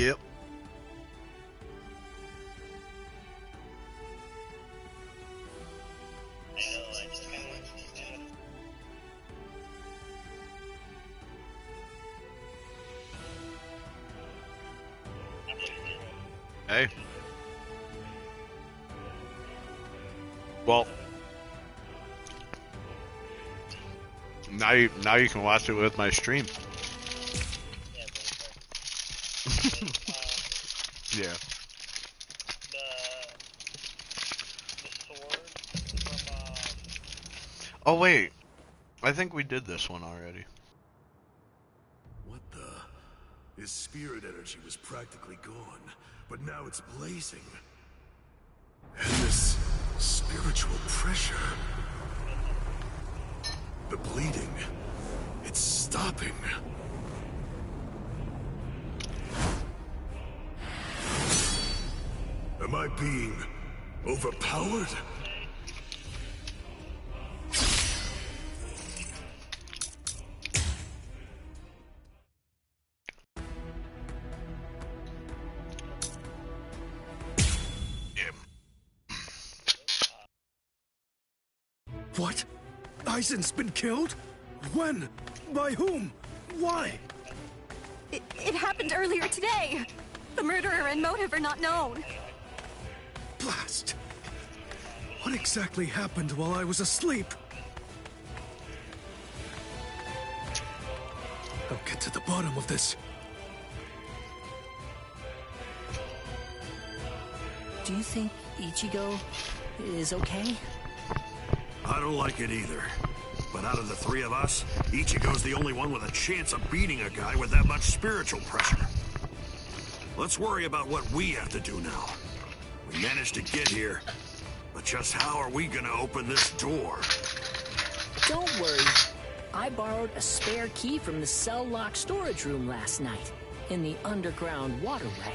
Yep. Hey. Well, now you can watch it with my stream. Yeah. The sword from, oh wait, I think we did this one already. What the? His spirit energy was practically gone, but now it's blazing. And this spiritual pressure... The bleeding... It's stopping. Am I being overpowered? What? Aizen's been killed? When? By whom? Why? It happened earlier today. The murderer and motive are not known. Blast! What exactly happened while I was asleep? I'll get to the bottom of this. Do you think Ichigo is okay? I don't like it either. But out of the three of us, Ichigo's the only one with a chance of beating a guy with that much spiritual pressure. Let's worry about what we have to do now. We managed to get here, but just how are we gonna open this door? Don't worry. I borrowed a spare key from the cell lock storage room last night, in the underground waterway.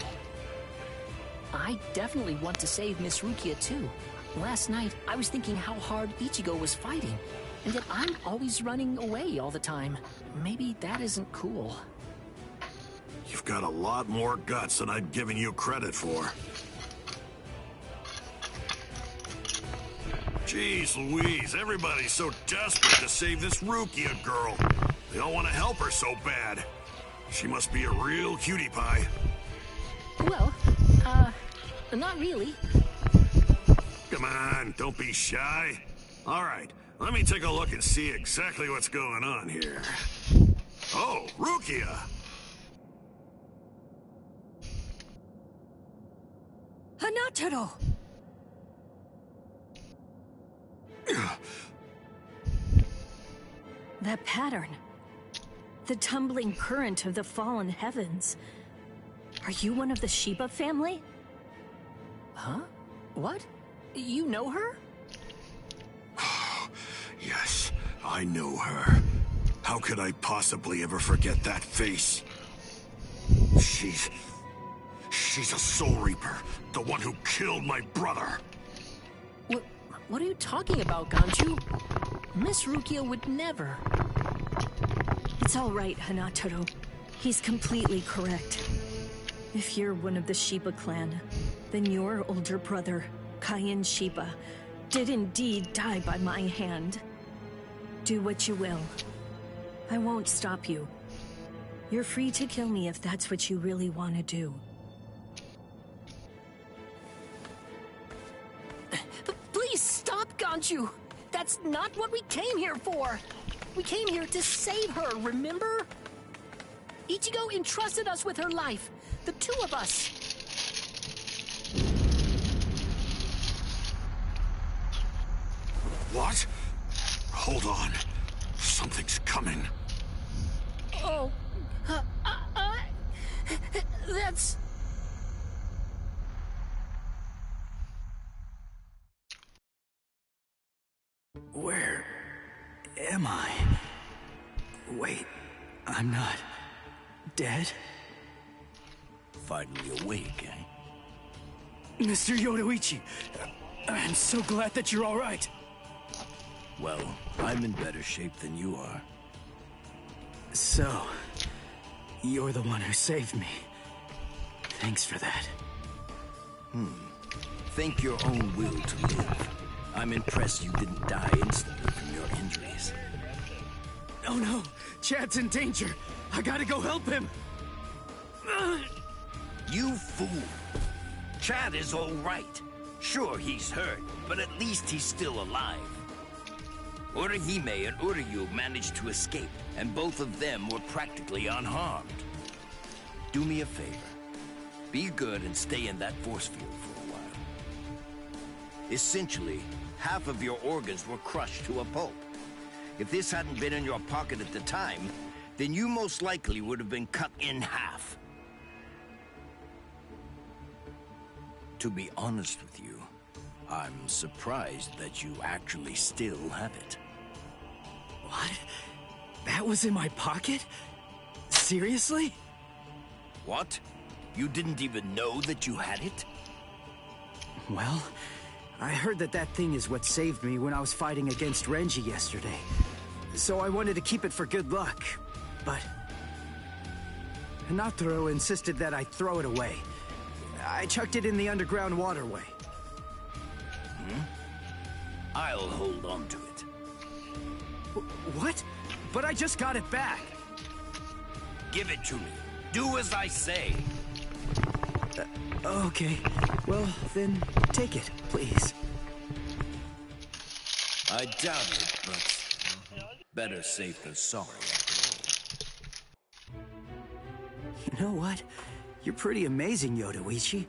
I definitely want to save Miss Rukia too. Last night, I was thinking how hard Ichigo was fighting, and yet I'm always running away all the time. Maybe that isn't cool. You've got a lot more guts than I'd given you credit for. Jeez Louise, everybody's so desperate to save this Rukia girl. They all want to help her so bad. She must be a real cutie pie. Well, not really. Come on, don't be shy. All right, let me take a look and see exactly what's going on here. Oh, Rukia! Hanataro! That pattern. The tumbling current of the fallen heavens. Are you one of the Shiba family? Huh? What? You know her? Yes, I know her. How could I possibly ever forget that face? She's a Soul Reaper, the one who killed my brother. What are you talking about, Ganju? Miss Rukia would never. It's all right, Hanataro. He's completely correct. If you're one of the Shiba clan, then your older brother, Kaien Shiba, did indeed die by my hand. Do what you will. I won't stop you. You're free to kill me if that's what you really want to do. Please stop, Ganju! That's not what we came here for! We came here to save her, remember? Ichigo entrusted us with her life. The two of us. What? Hold on. Something's coming. Oh, that's... Where am I? Wait, I'm not dead? Finally awake, eh? Mr. Yoruichi, I'm so glad that you're all right. Well, I'm in better shape than you are. So, you're the one who saved me. Thanks for that. Think your own will to live. I'm impressed you didn't die instantly from your injuries. Oh no! Chad's in danger! I gotta go help him! You fool! Chad is all right. Sure, he's hurt, but at least he's still alive. Orihime and Uryu managed to escape, and both of them were practically unharmed. Do me a favor. Be good and stay in that force field for a while. Essentially, half of your organs were crushed to a pulp. If this hadn't been in your pocket at the time, then you most likely would have been cut in half. To be honest with you, I'm surprised that you actually still have it. What? That was in my pocket? Seriously? What? You didn't even know that you had it? Well, I heard that that thing is what saved me when I was fighting against Renji yesterday. So I wanted to keep it for good luck, but Hinataro insisted that I throw it away. I chucked it in the underground waterway. I'll hold on to it. What? But I just got it back. Give it to me. Do as I say. Okay. Well, then take it, please. I doubt it, but better safe than sorry after all. You know what? You're pretty amazing, Yodoichi.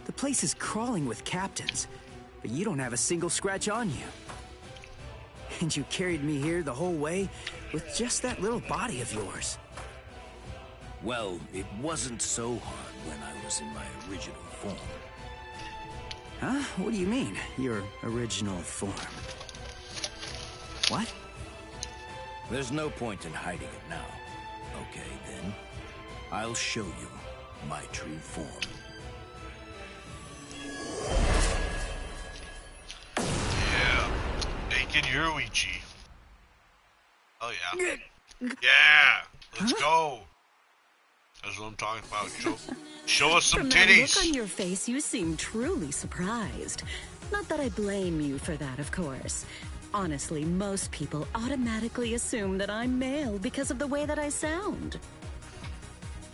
The place is crawling with captains, but you don't have a single scratch on you. And you carried me here the whole way with just that little body of yours. Well, it wasn't so hard when I was in my original form. Huh? What do you mean, your original form? What? There's no point in hiding it now. Okay, then. I'll show you my true form. Yeah. Naked Yoruichi. Oh yeah. Yeah. Let's go. That's what I'm talking about. Show us some From that look titties. on your face, you seem truly surprised. Not that I blame you for that, of course. Honestly, most people automatically assume that I'm male because of the way that I sound.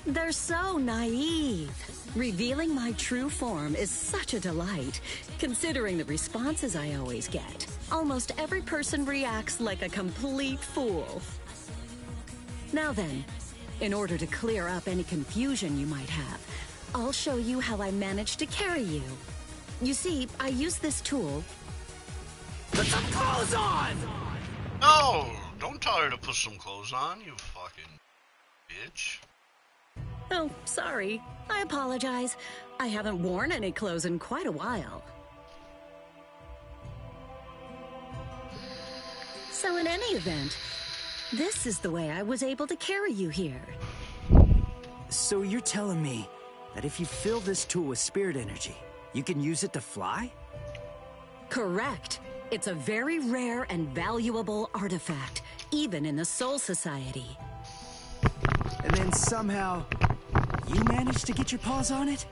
They're so naive. Revealing my true form is such a delight, considering the responses I always get. Almost every person reacts like a complete fool. Now then, in order to clear up any confusion you might have, I'll show you how I managed to carry you. You see, I use this tool. Put some clothes on! No! Don't tell her to put some clothes on, you fucking bitch. Oh, sorry. I apologize. I haven't worn any clothes in quite a while. So in any event, this is the way I was able to carry you here. So you're telling me that if you fill this tool with spirit energy, you can use it to fly? Correct. It's a very rare and valuable artifact, even in the Soul Society. And then somehow, you managed to get your paws on it?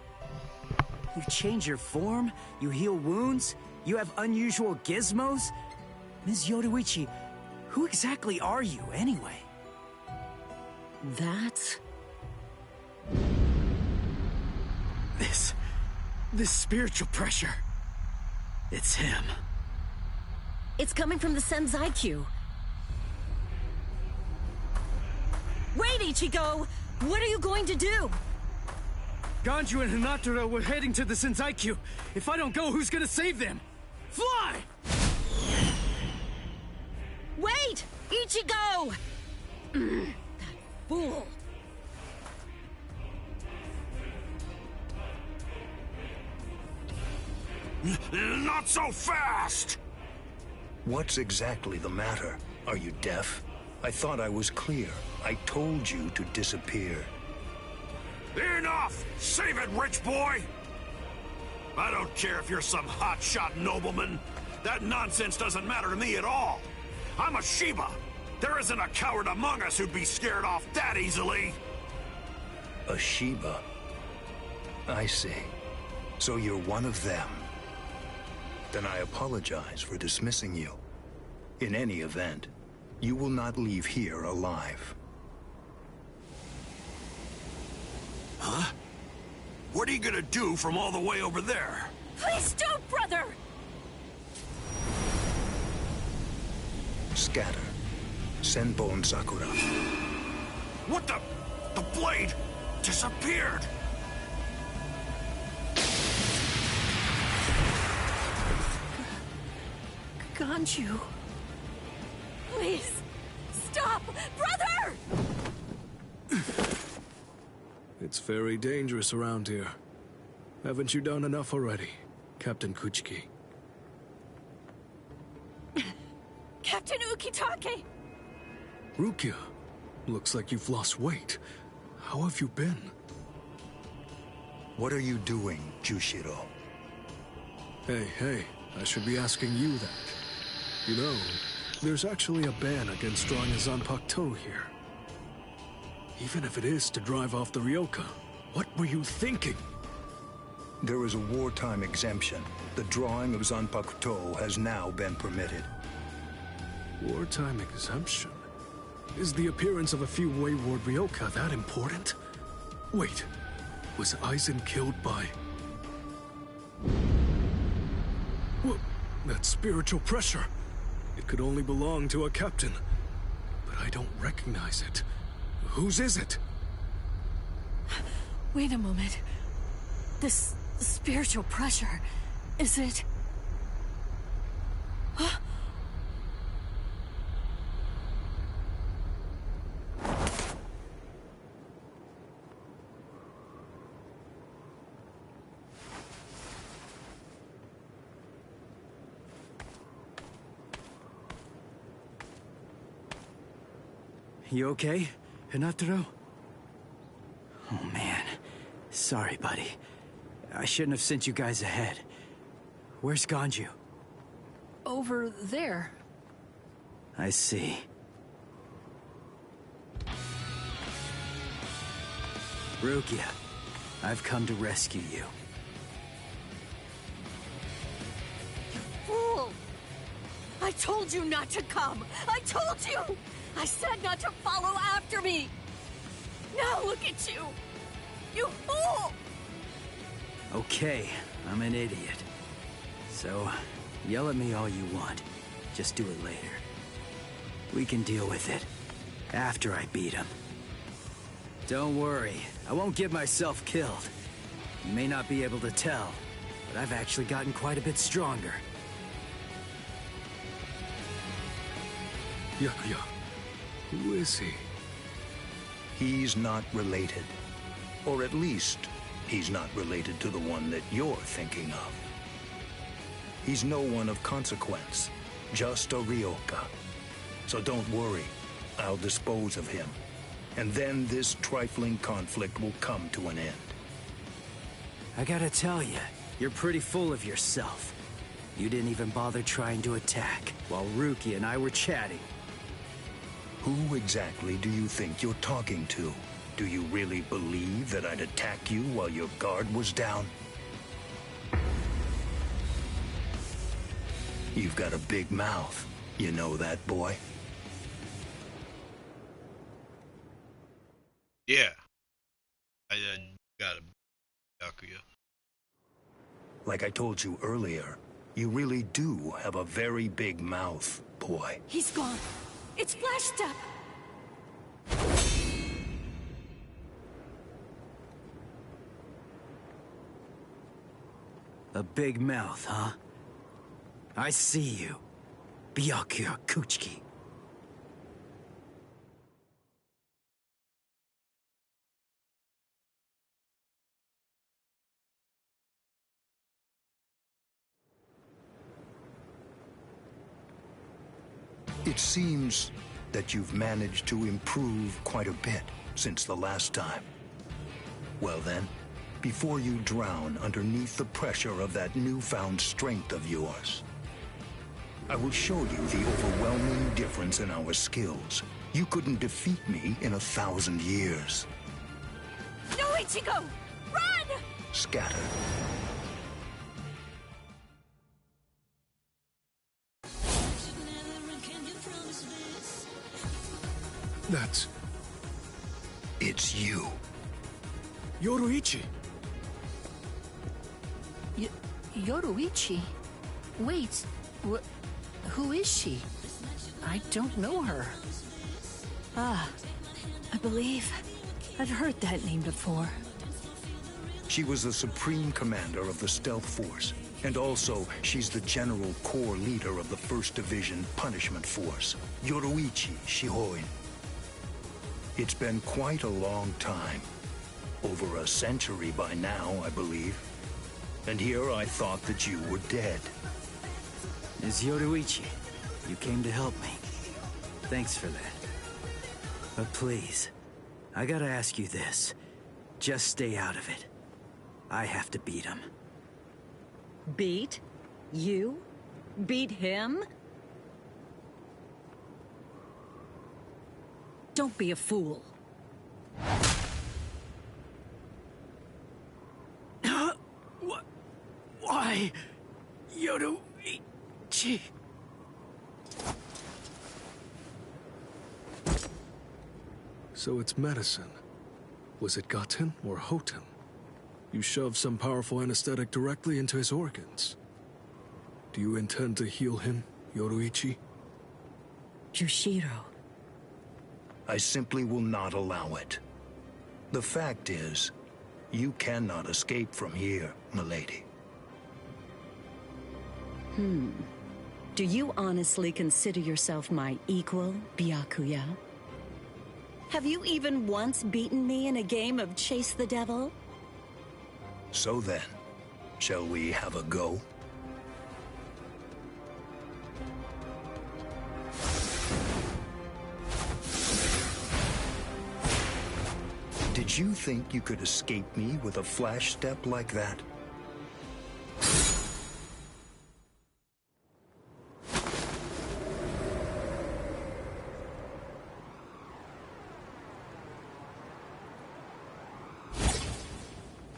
You change your form, you heal wounds, you have unusual gizmos? Ms. Yodoichi, who exactly are you, anyway? That's... This spiritual pressure. It's him. It's coming from the Senzai-Q. Wait, Ichigo! What are you going to do? Ganju and Hinataro were heading to the Senzai-Q. If I don't go, who's gonna save them? Fly! Wait! Ichigo! That fool. Not so fast! What's exactly the matter? Are you deaf? I thought I was clear. I told you to disappear. Enough! Save it, rich boy! I don't care if you're some hotshot nobleman. That nonsense doesn't matter to me at all. I'm a Shiba. There isn't a coward among us who'd be scared off that easily. A Shiba? I see. So you're one of them. Then I apologize for dismissing you. In any event, you will not leave here alive. Huh? What are you gonna do from all the way over there? Please don't, brother! Scatter. Senbon Sakura. What the? The blade disappeared! Ganju. Please, stop! Brother! It's very dangerous around here. Haven't you done enough already, Captain Kuchiki? Captain Ukitake! Rukia, looks like you've lost weight. How have you been? What are you doing, Jushiro? Hey, I should be asking you that. You know, there's actually a ban against drawing a Zanpakuto here. Even if it is to drive off the Ryoka, what were you thinking? There is a wartime exemption. The drawing of Zanpakuto has now been permitted. Wartime exemption? Is the appearance of a few wayward Ryoka that important? Wait, was Aizen killed by... What? That spiritual pressure. It could only belong to a captain. But I don't recognize it. Whose is it? Wait a moment. This spiritual pressure, is it... Huh? You okay, Hinataro? Oh man, sorry buddy. I shouldn't have sent you guys ahead. Where's Ganju? Over there. I see. Rukia, I've come to rescue you. You fool! I told you not to come! I told you! I said not to follow after me! Now look at you! You fool! Okay, I'm an idiot. So, yell at me all you want. Just do it later. We can deal with it. After I beat him. Don't worry, I won't get myself killed. You may not be able to tell, but I've actually gotten quite a bit stronger. Yakuya, who is he? He's not related. Or at least, he's not related to the one that you're thinking of. He's no one of consequence, just a Ryoka. So don't worry, I'll dispose of him. And then this trifling conflict will come to an end. I gotta tell you, you're pretty full of yourself. You didn't even bother trying to attack, while Rukia and I were chatting. Who exactly do you think you're talking to? Do you really believe that I'd attack you while your guard was down? You've got a big mouth. You know that, boy? Yeah. I got a Yakuya. Like I told you earlier, you really do have a very big mouth, boy. He's gone. It's Flash Step. A big mouth, huh? I see you. Byakuya Kuchiki. It seems that you've managed to improve quite a bit since the last time. Well then, before you drown underneath the pressure of that newfound strength of yours, I will show you the overwhelming difference in our skills. You couldn't defeat me in 1,000 years. No, Ichigo! Run! scattered. That's It's you. Yoruichi. Yoruichi? Wait, who is she? I don't know her. I believe I've heard that name before. She was the supreme commander of the Stealth Force, and also she's the general corps leader of the 1st Division Punishment Force, Yoruichi Shihoin. It's been quite a long time. Over a century by now, I believe. And here I thought that you were dead. Ms. Yoruichi, you came to help me. Thanks for that. But please, I gotta ask you this. Just stay out of it. I have to beat him. Beat? You? Beat him? Don't be a fool. Why? Yoruichi. So it's medicine. Was it Gaten or Hoten? You shoved some powerful anesthetic directly into his organs. Do you intend to heal him, Yoruichi? Jushiro. I simply will not allow it. The fact is, you cannot escape from here, milady. Do you honestly consider yourself my equal, Byakuya? Have you even once beaten me in a game of Chase the Devil? So then, shall we have a go? Did you think you could escape me with a flash step like that?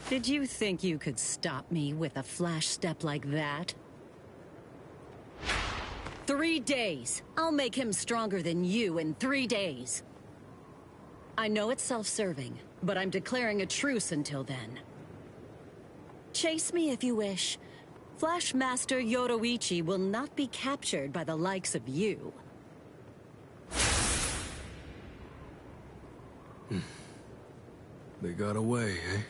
Did you think you could stop me with a flash step like that? 3 days. I'll make him stronger than you in 3 days. I know it's self-serving, but I'm declaring a truce until then. Chase me if you wish. Flash Master Yoruichi will not be captured by the likes of you. They got away, eh?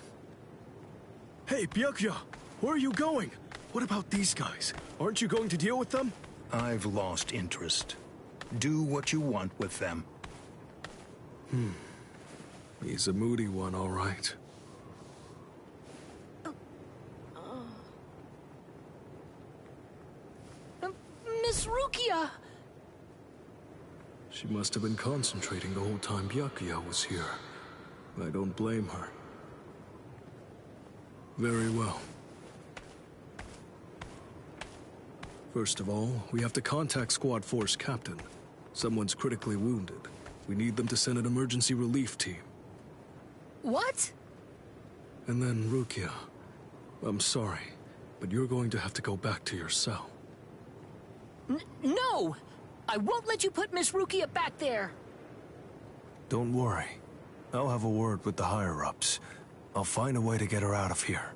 Hey, Byakuya! Where are you going? What about these guys? Aren't you going to deal with them? I've lost interest. Do what you want with them. He's a moody one, all right. Miss Rukia! She must have been concentrating the whole time Byakuya was here. I don't blame her. Very well. First of all, we have to contact Squad Force Captain. Someone's critically wounded. We need them to send an emergency relief team. What? And then Rukia. I'm sorry, but you're going to have to go back to your cell. No! I won't let you put Miss Rukia back there! Don't worry. I'll have a word with the higher-ups. I'll find a way to get her out of here.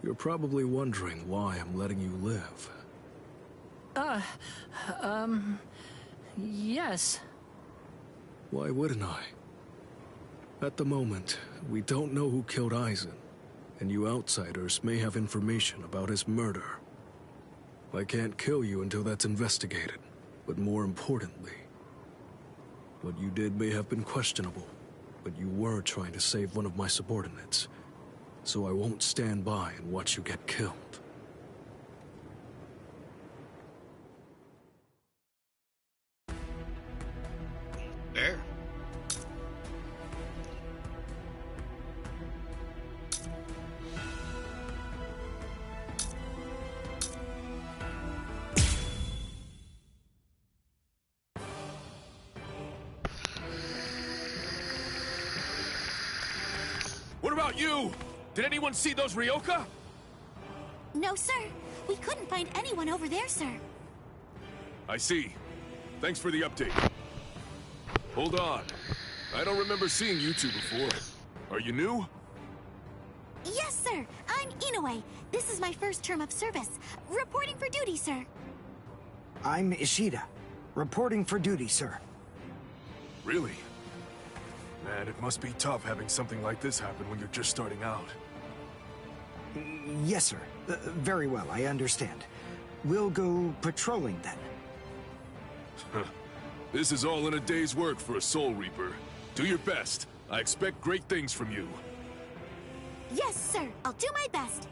You're probably wondering why I'm letting you live. Yes. Why wouldn't I? At the moment, we don't know who killed Aizen, and you outsiders may have information about his murder. I can't kill you until that's investigated, but more importantly, what you did may have been questionable, but you were trying to save one of my subordinates, so I won't stand by and watch you get killed. There. about you? Did anyone see those Ryoka? No, sir. We couldn't find anyone over there, sir. I see. Thanks for the update. Hold on. I don't remember seeing you two before. Are you new? Yes, sir. I'm Inoue. This is my first term of service. Reporting for duty, sir. I'm Ishida. Reporting for duty, sir. Really? Man, it must be tough having something like this happen when you're just starting out. Yes, sir. Very well, I understand. We'll go patrolling then. This is all in a day's work for a Soul Reaper. Do your best. I expect great things from you. Yes, sir. I'll do my best.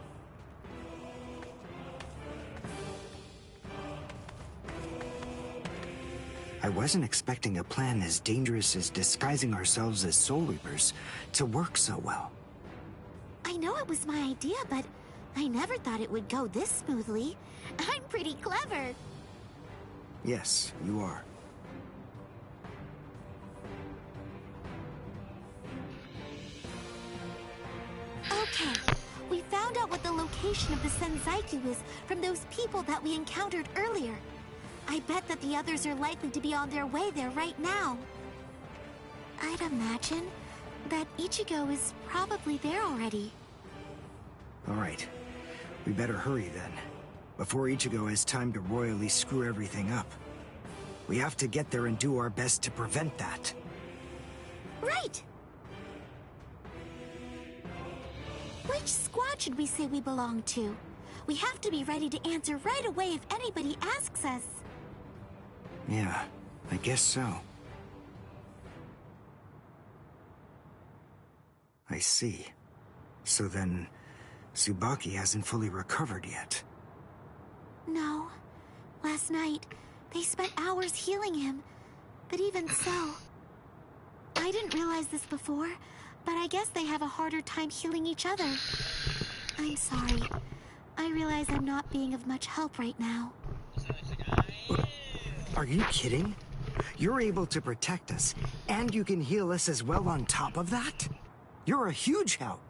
I wasn't expecting a plan as dangerous as disguising ourselves as Soul Reapers to work so well. I know it was my idea, but I never thought it would go this smoothly. I'm pretty clever. Yes, you are. Okay, we found out what the location of the Senzaiku is from those people that we encountered earlier. I bet that the others are likely to be on their way there right now. I'd imagine that Ichigo is probably there already. All right. We better hurry then, before Ichigo has time to royally screw everything up. We have to get there and do our best to prevent that. Right! Which squad should we say we belong to? We have to be ready to answer right away if anybody asks us. Yeah, I guess so. I see. So then, Tsubaki hasn't fully recovered yet. No. Last night, they spent hours healing him. But even so... I didn't realize this before, but I guess they have a harder time healing each other. I'm sorry. I realize I'm not being of much help right now. Are you kidding? You're able to protect us, and you can heal us as well on top of that? You're a huge help.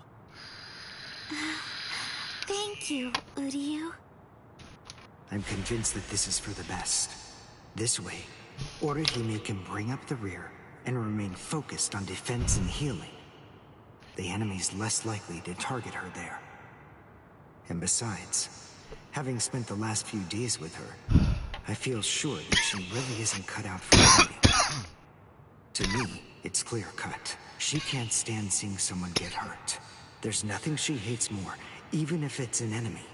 Thank you, Uryu. I'm convinced that this is for the best. This way, Orihime can bring up the rear and remain focused on defense and healing. The enemy's less likely to target her there. And besides, having spent the last few days with her, I feel sure that she really isn't cut out for fighting. To me, it's clear-cut. She can't stand seeing someone get hurt. There's nothing she hates more, even if it's an enemy.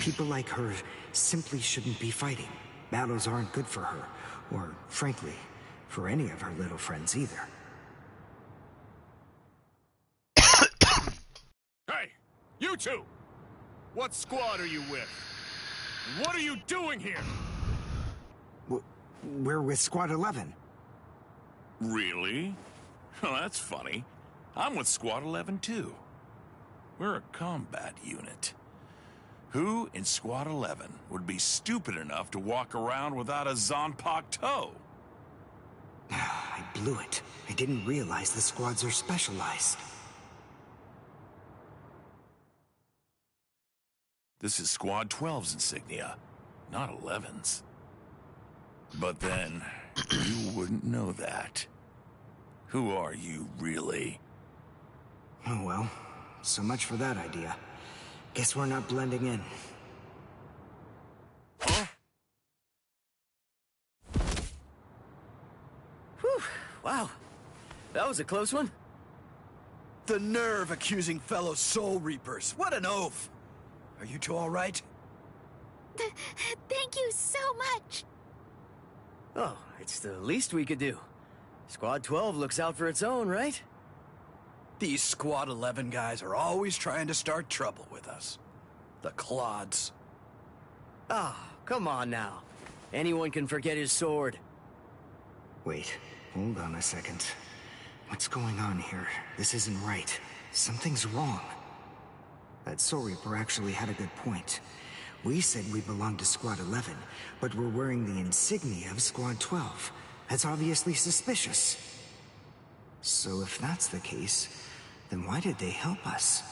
People like her simply shouldn't be fighting. Battles aren't good for her, or, frankly, for any of her little friends either. Hey, you two! What squad are you with? And what are you doing here? We're with Squad 11. Really? Well, that's funny. I'm with Squad 11 too. We're a combat unit. Who in Squad 11 would be stupid enough to walk around without a Zanpakuto toe? I blew it. I didn't realize the squads are specialized. This is Squad 12's insignia, not 11's. But then, you wouldn't know that. Who are you, really? Oh well, so much for that idea. Guess we're not blending in. Huh? Whew, wow. That was a close one. The nerve accusing fellow Soul Reapers. What an oaf! Are you two all right? Thank you so much. Oh, it's the least we could do. Squad 12 looks out for its own, right? These Squad 11 guys are always trying to start trouble with us. The clods. Ah, come on now. Anyone can forget his sword. Wait, hold on a second. What's going on here? This isn't right. Something's wrong. That Soul Reaper actually had a good point. We said we belonged to Squad 11, but we're wearing the insignia of Squad 12. That's obviously suspicious. So if that's the case, Then why did they help us?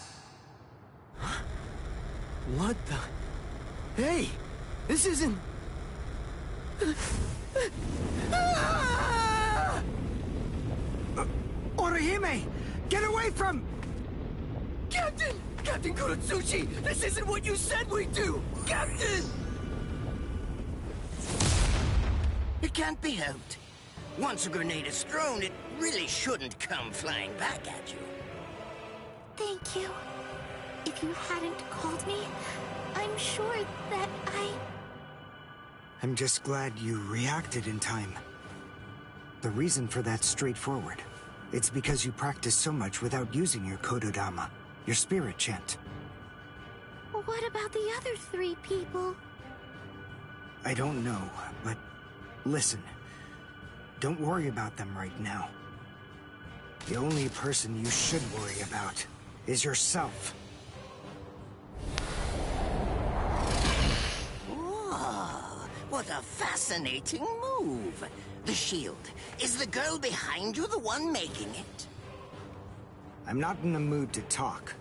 What the... Hey! This isn't... Orihime! Get away from... Captain! Captain Kuratsuchi! This isn't what you said we'd do! Captain! It can't be helped. Once a grenade is thrown, it really shouldn't come flying back at you. Thank you. If you hadn't called me, I'm sure that I'm just glad you reacted in time. The reason for that's straightforward. It's because you practice so much without using your Kododama, your spirit chant. What about the other 3 people? I don't know, but listen. Don't worry about them right now. The only person you should worry about is yourself. Whoa, what a fascinating move. The shield. Is the girl behind you the one making it? I'm not in the mood to talk.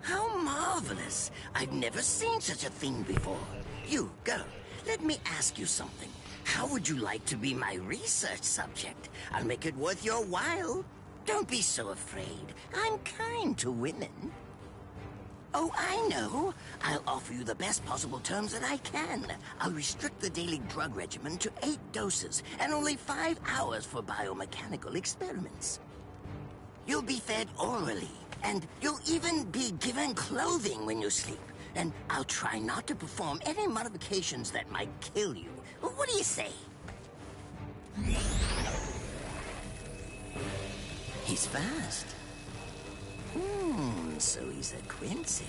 How marvelous. I've never seen such a thing before. You, girl, let me ask you something. How would you like to be my research subject? I'll make it worth your while. Don't be so afraid. I'm kind to women. Oh, I know. I'll offer you the best possible terms that I can. I'll restrict the daily drug regimen to 8 doses and only 5 hours for biomechanical experiments. You'll be fed orally, and you'll even be given clothing when you sleep. And I'll try not to perform any modifications that might kill you. What do you say? He's fast. So he's a Quincy.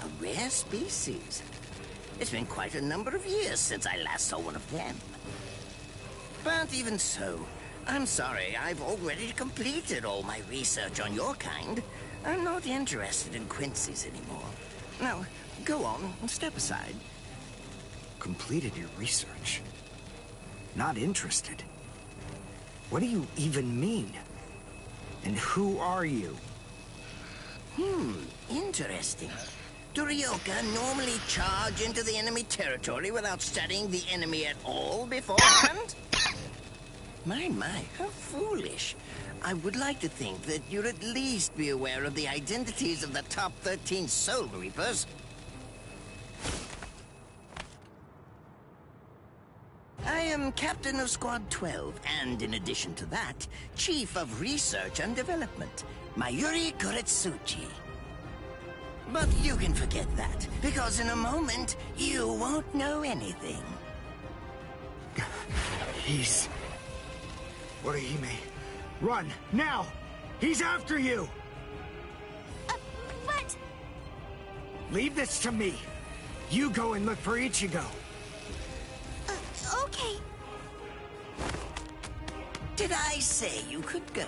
A rare species. It's been quite a number of years since I last saw one of them. But even so, I'm sorry, I've already completed all my research on your kind. I'm not interested in Quincy's anymore. Now, go on, step aside. Completed your research? Not interested? What do you even mean? And who are you? Interesting. Do Ryoka normally charge into the enemy territory without studying the enemy at all beforehand? My, how foolish. I would like to think that you'd at least be aware of the identities of the top 13 Soul Reapers. I am Captain of Squad 12, and in addition to that, Chief of Research and Development, Mayuri Kuretsuchi. But you can forget that, because in a moment, you won't know anything. He's... Orihime, run, now! He's after you! But... Leave this to me. You go and look for Ichigo. Okay. Did I say you could go?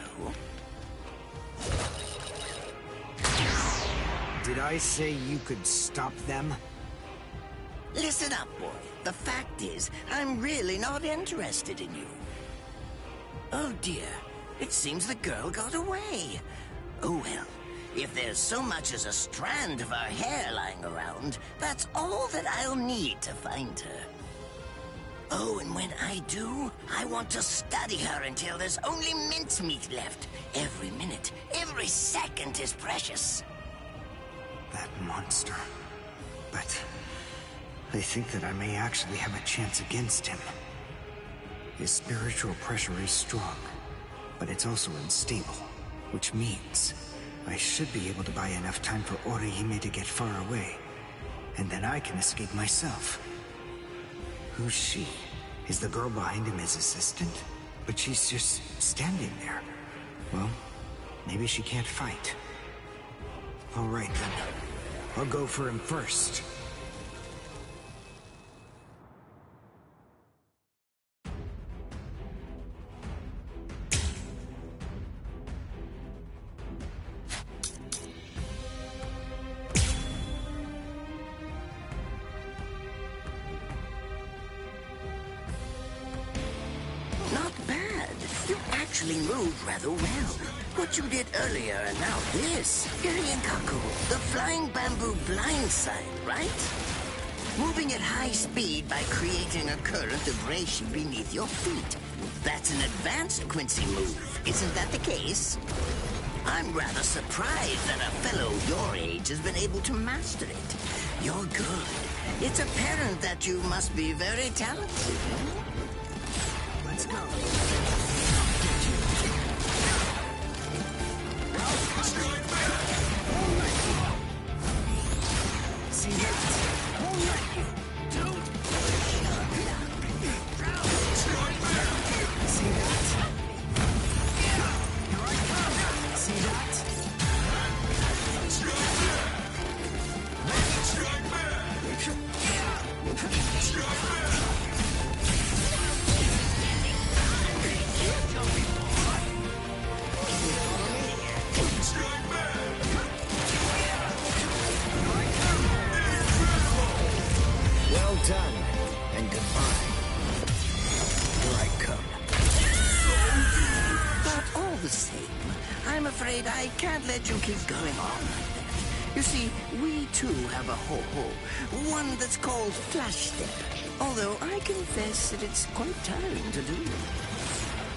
Did I say you could stop them? Listen up, boy. The fact is, I'm really not interested in you. Oh dear, it seems the girl got away. Oh well, if there's so much as a strand of her hair lying around, that's all that I'll need to find her. Oh, and when I do, I want to study her until there's only mincemeat left. Every minute, every second is precious. That monster. But I think that I may actually have a chance against him. His spiritual pressure is strong, but it's also unstable, which means I should be able to buy enough time for Orihime to get far away, and then I can escape myself. Who's she? Is the girl behind him his assistant? But she's just standing there. Well, maybe she can't fight. All right, then. I'll go for him first. actually move rather well. What you did earlier and now this. Kaku, the flying bamboo blindside, right? Moving at high speed by creating a current of reishi beneath your feet. That's an advanced Quincy move, isn't that the case? I'm rather surprised that a fellow your age has been able to master it. You're good. It's apparent that you must be very talented. Let's go. See that? Won't let you. Dude. See that? See that? Well done, and goodbye. Here I come. But all the same, I'm afraid I can't let you keep going on like that. You see, we too have a ho-ho, one that's called Flash Step. Although I confess that it's quite tiring to do.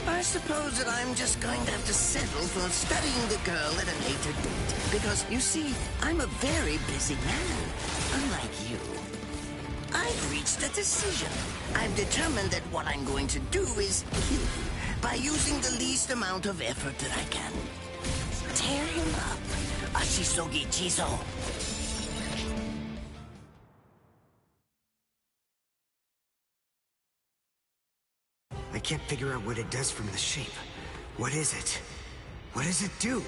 I suppose that I'm just going to have to settle for studying the girl at a later date. Because, you see, I'm a very busy man, unlike you. I've reached a decision. I've determined that what I'm going to do is kill you by using the least amount of effort that I can. Tear him up. Ashisogi Chizo. I can't figure out what it does from the shape. What is it? What does it do?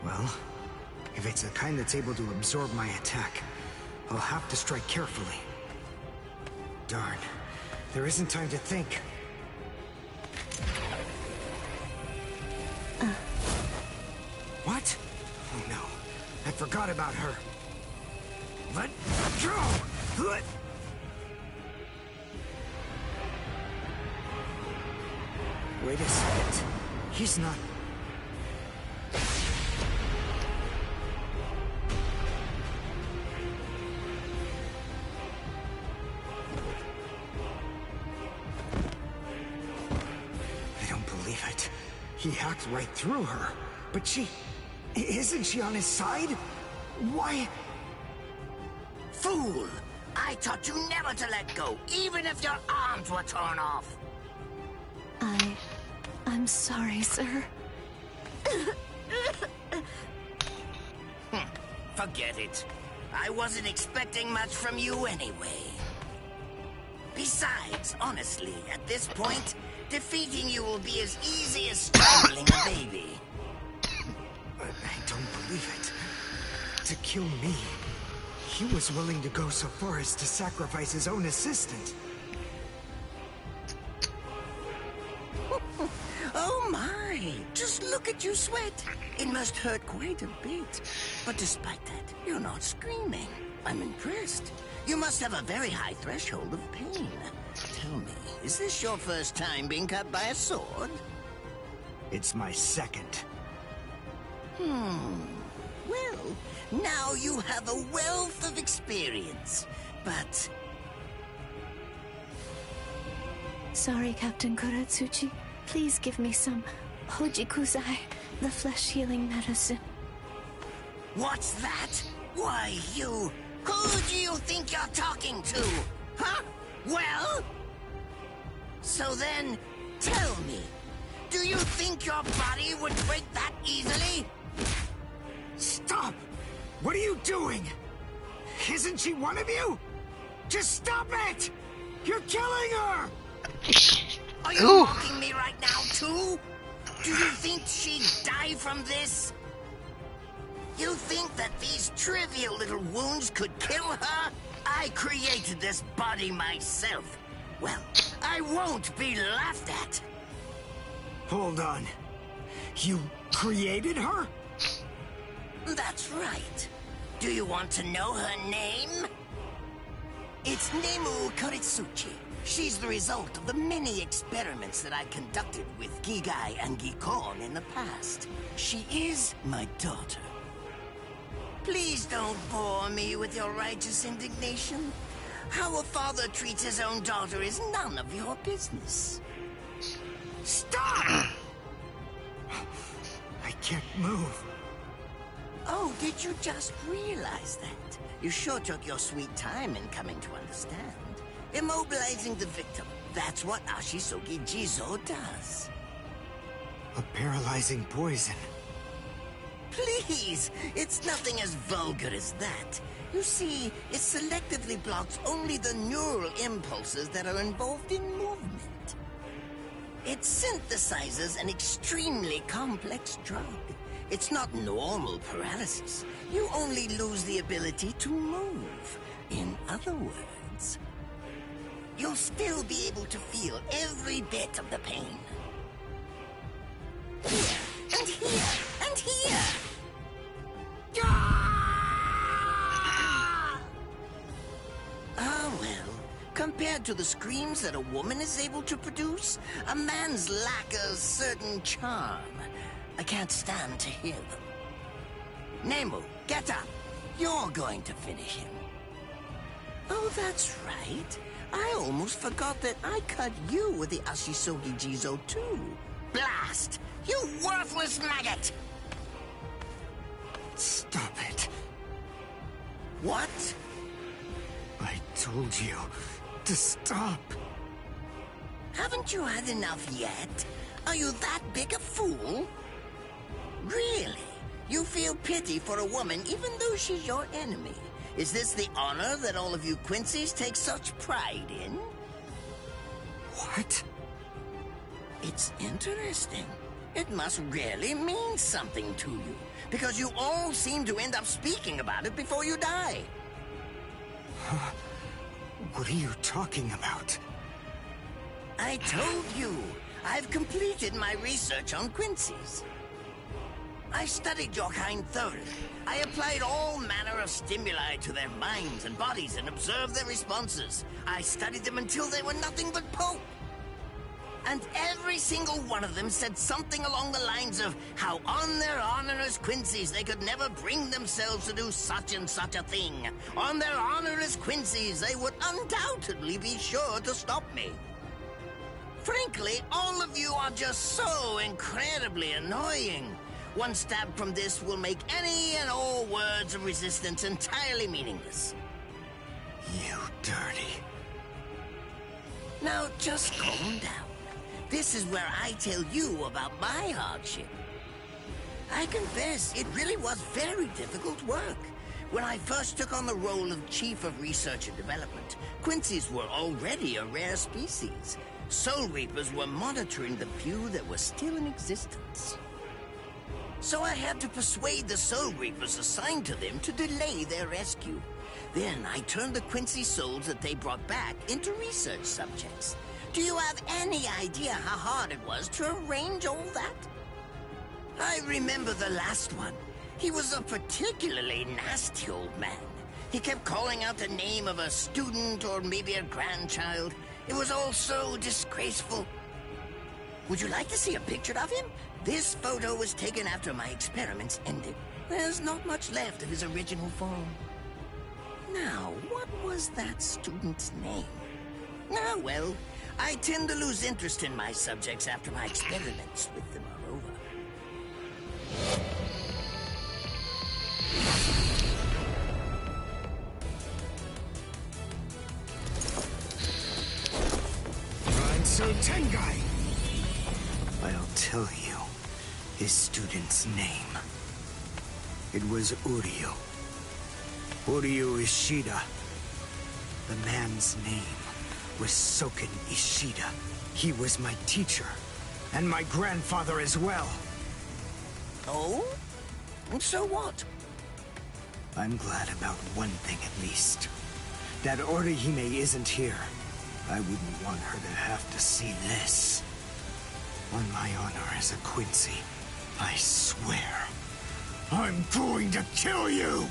Well, if it's the kind that's able to absorb my attack, I'll have to strike carefully. Darn. There isn't time to think. What? Oh no. I forgot about her. Let go! Wait a second. He's not... I don't believe it. He hacked right through her. But she... Isn't she on his side? Why... Fool! I taught you never to let go, even if your arms were torn off. I'm sorry, sir. Forget it. I wasn't expecting much from you anyway. Besides, honestly, at this point, defeating you will be as easy as strangling a baby. I don't believe it. To kill me, he was willing to go so far as to sacrifice his own assistant. Oh my! Just look at you sweat. It must hurt quite a bit. But despite that, you're not screaming. I'm impressed. You must have a very high threshold of pain. Tell me, is this your first time being cut by a sword? It's my second. Well, now you have a wealth of experience, but... Sorry, Captain Kuratsuchi. Please give me some Hojikuzai, the flesh-healing medicine. What's that? Why, you... Who do you think you're talking to? Huh? Well? So then, tell me, do you think your body would break that easily? Stop! What are you doing? Isn't she one of you? Just stop it! You're killing her! Are you mocking me right now, too? Do you think she'd die from this? You think that these trivial little wounds could kill her? I created this body myself. Well, I won't be laughed at. Hold on. You created her? That's right. Do you want to know her name? It's Nemu Koritsuchi. She's the result of the many experiments that I conducted with Gigai and Gikon in the past. She is my daughter. Please don't bore me with your righteous indignation. How a father treats his own daughter is none of your business. Stop! I can't move. Oh, did you just realize that? You sure took your sweet time in coming to understand. Immobilizing the victim. That's what Ashisogi Jizo does. A paralyzing poison. Please! It's nothing as vulgar as that. You see, it selectively blocks only the neural impulses that are involved in movement. It synthesizes an extremely complex drug. It's not normal paralysis. You only lose the ability to move. In other words, you'll still be able to feel every bit of the pain. Here, and here, and here! Ah, well, compared to the screams that a woman is able to produce, a man's lack a certain charm. I can't stand to hear them. Nemo, get up. You're going to finish him. Oh, that's right. I almost forgot that I cut you with the Ashisogi Jizo too. Blast! You worthless maggot! Stop it. What? I told you to stop. Haven't you had enough yet? Are you that big a fool? Really? You feel pity for a woman even though she's your enemy? Is this the honor that all of you Quincy's take such pride in? What? It's interesting. It must really mean something to you, because you all seem to end up speaking about it before you die. What are you talking about? I told you, I've completed my research on Quincy's. I studied your kind thoroughly. I applied all manner of stimuli to their minds and bodies and observed their responses. I studied them until they were nothing but pulp. And every single one of them said something along the lines of how on their honor as Quincy's they could never bring themselves to do such and such a thing. On their honor as Quincy's they would undoubtedly be sure to stop me. Frankly, all of you are just so incredibly annoying. One stab from this will make any and all words of resistance entirely meaningless. You dirty. Now just calm down. This is where I tell you about my hardship. I confess, it really was very difficult work. When I first took on the role of Chief of Research and Development, Quincy's were already a rare species. Soul Reapers were monitoring the few that were still in existence. So I had to persuade the Soul Reapers assigned to them to delay their rescue. Then I turned the Quincy souls that they brought back into research subjects. Do you have any idea how hard it was to arrange all that? I remember the last one. He was a particularly nasty old man. He kept calling out the name of a student or maybe a grandchild. It was all so disgraceful. Would you like to see a picture of him? This photo was taken after my experiments ended. There's not much left of his original form. Now, what was that student's name? Ah, well, I tend to lose interest in my subjects after my experiments with them are over. So Tengai! I'll tell you his student's name. It was Uryu. Uryu Ishida. The man's name was Soken Ishida. He was my teacher, and my grandfather as well. Oh? And so what? I'm glad about one thing at least. That Orihime isn't here. I wouldn't want her to have to see this. On my honor as a Quincy, I swear, I'm going to kill you!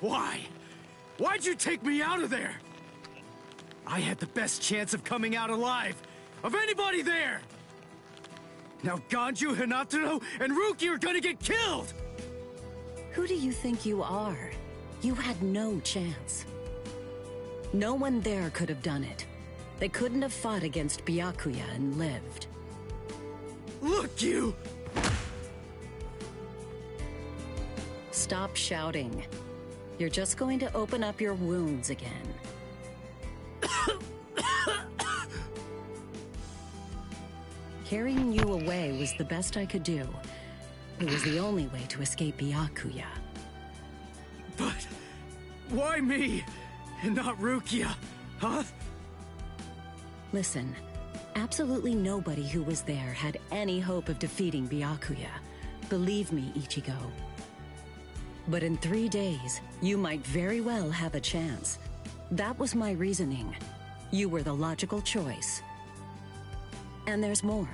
Why? Why'd you take me out of there? I had the best chance of coming out alive, of anybody there! Now Ganju, Hinataro, and Ruki are gonna get killed! Who do you think you are? You had no chance. No one there could have done it. They couldn't have fought against Byakuya and lived. Look, you! Stop shouting. You're just going to open up your wounds again. Carrying you away was the best I could do. It was the only way to escape Byakuya. But why me and not Rukia, huh? Listen, absolutely nobody who was there had any hope of defeating Byakuya. Believe me, Ichigo. But in 3 days, you might very well have a chance. That was my reasoning. You were the logical choice. And there's more.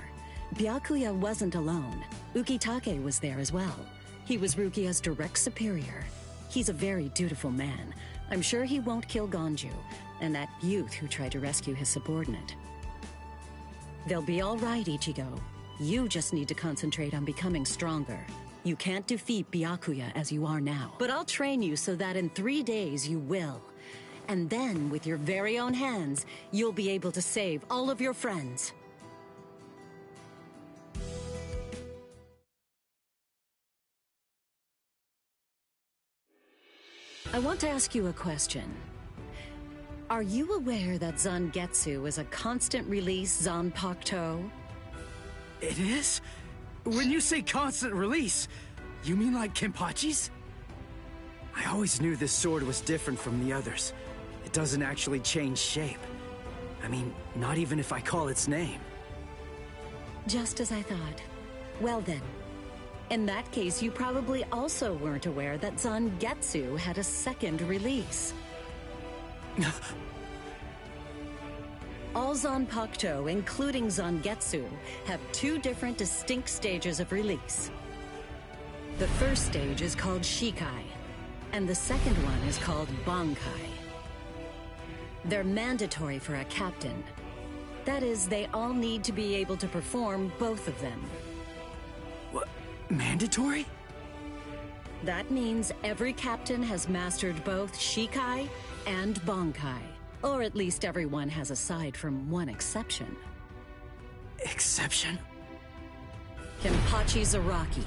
Byakuya wasn't alone. Ukitake was there as well. He was Rukia's direct superior. He's a very dutiful man. I'm sure he won't kill Ganju, and that youth who tried to rescue his subordinate. They'll be all right, Ichigo. You just need to concentrate on becoming stronger. You can't defeat Byakuya as you are now. But I'll train you so that in 3 days you will. And then, with your very own hands, you'll be able to save all of your friends. I want to ask you a question. Are you aware that Zangetsu is a constant release Zanpakuto? It is? When you say constant release, you mean like Kenpachi's? I always knew this sword was different from the others. It doesn't actually change shape. I mean, not even if I call its name. Just as I thought. Well then. In that case, you probably also weren't aware that Zangetsu had a second release. All Zanpakuto, including Zangetsu, have 2 different distinct stages of release. The first stage is called Shikai, and the second one is called Bankai. They're mandatory for a captain. That is, they all need to be able to perform both of them. What? Mandatory? That means every captain has mastered both Shikai and Bankai. Or at least everyone has aside from one exception. Exception? Kenpachi Zaraki.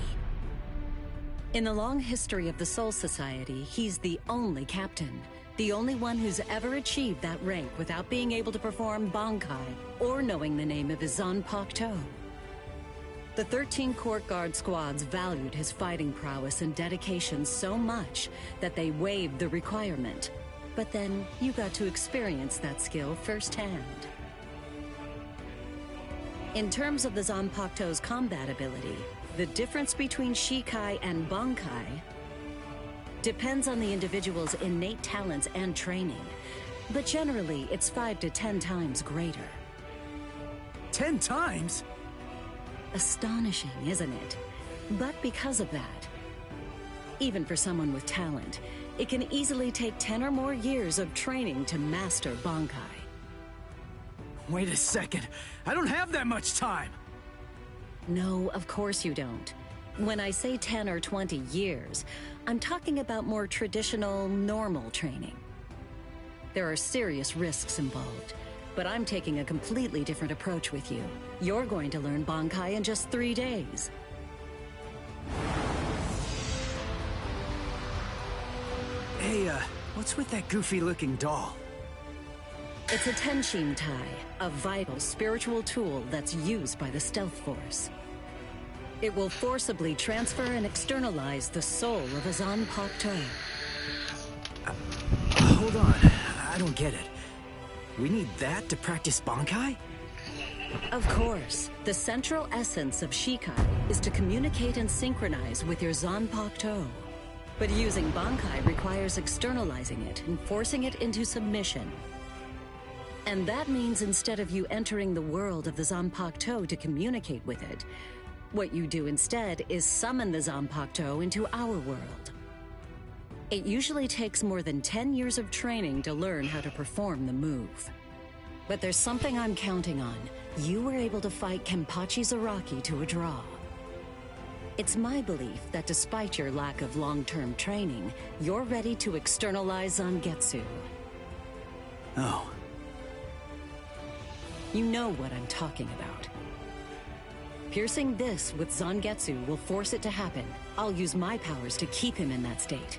In the long history of the Soul Society, he's the only captain. The only one who's ever achieved that rank without being able to perform Bankai or knowing the name of his Zanpakuto. The 13 court guard squads valued his fighting prowess and dedication so much that they waived the requirement. But then you got to experience that skill firsthand. In terms of the Zanpakuto's combat ability, the difference between Shikai and Bankai depends on the individual's innate talents and training, but generally it's 5 to 10 times greater. 10 times? Astonishing, isn't it? But because of that, even for someone with talent, it can easily take 10 or more years of training to master Bankai. Wait a second, I don't have that much time! No, of course you don't. When I say 10 or 20 years, I'm talking about more traditional, normal training. There are serious risks involved, but I'm taking a completely different approach with you. You're going to learn Bankai in just 3 days. Hey, what's with that goofy-looking doll? It's a Tenshin Tai, a vital spiritual tool that's used by the Stealth Force. It will forcibly transfer and externalize the soul of a Zanpakuto. Hold on, I don't get it. We need that to practice Bankai? Of course. The central essence of Shikai is to communicate and synchronize with your Zanpakuto. But using Bankai requires externalizing it and forcing it into submission. And that means instead of you entering the world of the Zanpakuto to communicate with it, what you do instead is summon the Zanpakuto into our world. It usually takes more than 10 years of training to learn how to perform the move. But there's something I'm counting on. You were able to fight Kenpachi Zaraki to a draw. It's my belief that despite your lack of long-term training, you're ready to externalize Zangetsu. Oh. You know what I'm talking about. Piercing this with Zangetsu will force it to happen. I'll use my powers to keep him in that state.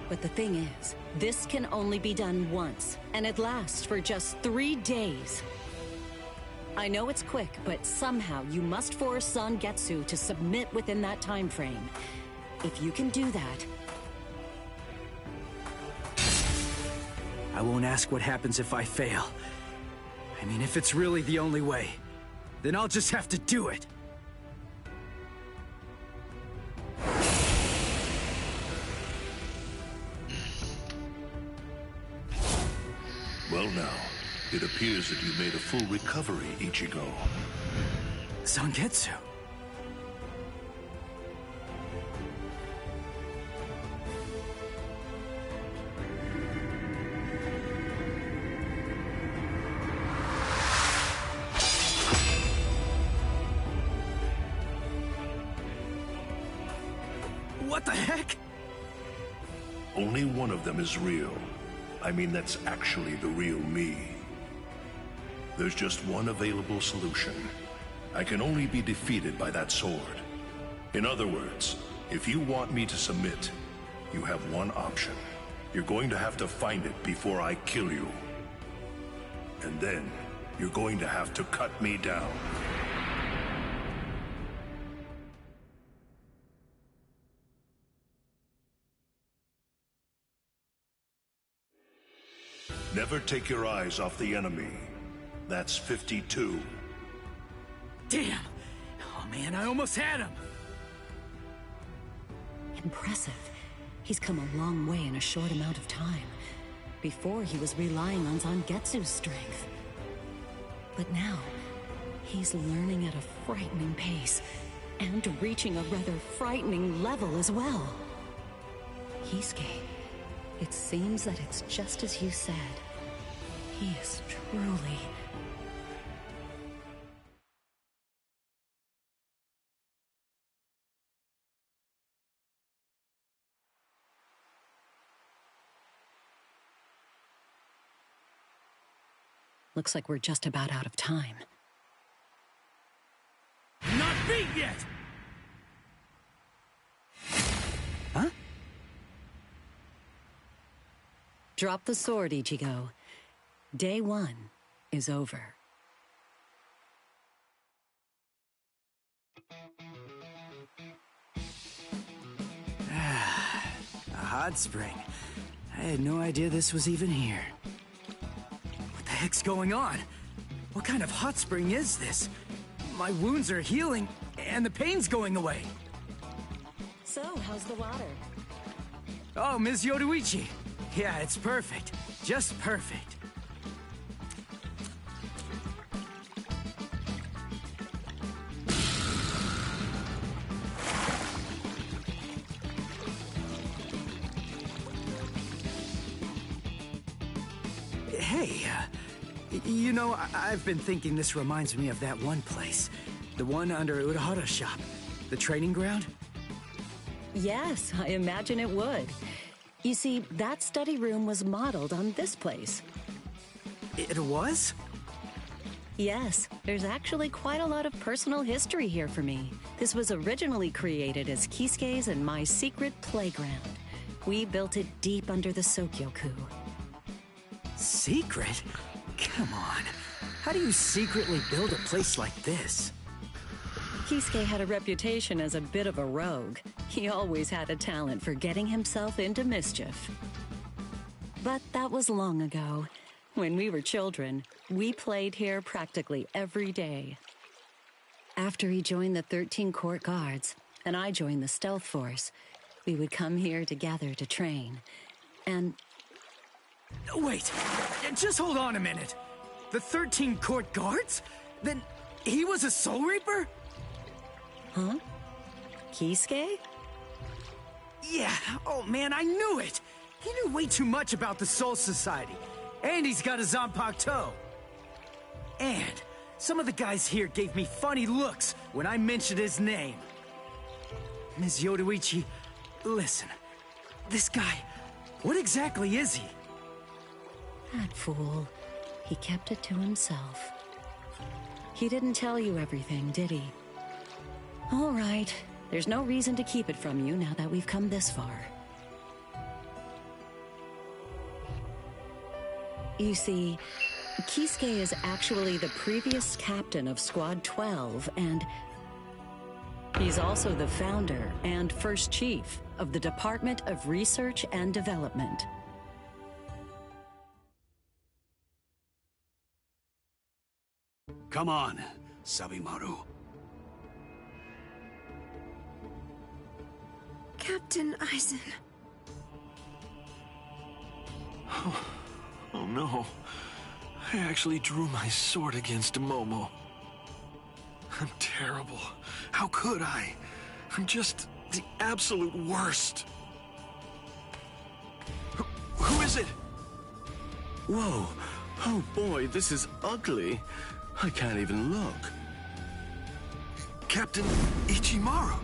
But the thing is, this can only be done once, and it lasts for just 3 days. I know it's quick, but somehow you must force Zangetsu to submit within that time frame. If you can do that... I won't ask what happens if I fail. I mean, if it's really the only way, then I'll just have to do it. Well now, it appears that you made a full recovery, Ichigo. Zangetsu. What the heck? Only one of them is real. I mean, that's actually the real me. There's just one available solution. I can only be defeated by that sword. In other words, if you want me to submit, you have one option. You're going to have to find it before I kill you. And then, you're going to have to cut me down. Never take your eyes off the enemy. That's 52. Damn! Oh man, I almost had him! Impressive. He's come a long way in a short amount of time. Before, he was relying on Zangetsu's strength. But now, he's learning at a frightening pace, and reaching a rather frightening level as well. Kisuke, it seems that it's just as you said. He is truly... Looks like we're just about out of time. Not beat yet! Huh? Drop the sword, Ichigo. Day 1 is over. A hot spring. I had no idea this was even here. What the heck's going on? What kind of hot spring is this? My wounds are healing, and the pain's going away. So, how's the water? Oh, Ms. Yoruichi. Yeah, it's perfect. Just perfect. Hey, you know, I've been thinking this reminds me of that one place. The one under Urahara's shop. The training ground? Yes, I imagine it would. You see, that study room was modeled on this place. It was? Yes, there's actually quite a lot of personal history here for me. This was originally created as Kisuke's and my secret playground. We built it deep under the Sokyoku. Secret? Come on. How do you secretly build a place like this? Kisuke had a reputation as a bit of a rogue. He always had a talent for getting himself into mischief. But that was long ago. When we were children, we played here practically every day. After he joined the 13 Court Guards, and I joined the Stealth Force, we would come here together to train. And... Wait, just hold on a minute. The 13 Court Guards? Then he was a Soul Reaper? Huh? Kisuke? Yeah, oh man, I knew it! He knew way too much about the Soul Society. And he's got a Zanpakuto. And some of the guys here gave me funny looks when I mentioned his name. Ms. Yoruichi, listen. This guy, what exactly is he? That fool. He kept it to himself. He didn't tell you everything, did he? All right. There's no reason to keep it from you now that we've come this far. You see, Kisuke is actually the previous captain of Squad 12, and he's also the founder and first chief of the Department of Research and Development. Come on, Sabimaru. Captain Eisen. Oh no. I actually drew my sword against Momo. I'm terrible. How could I? I'm just the absolute worst. Who is it? Whoa. Oh boy, this is ugly. I can't even look. Captain Ichimaru.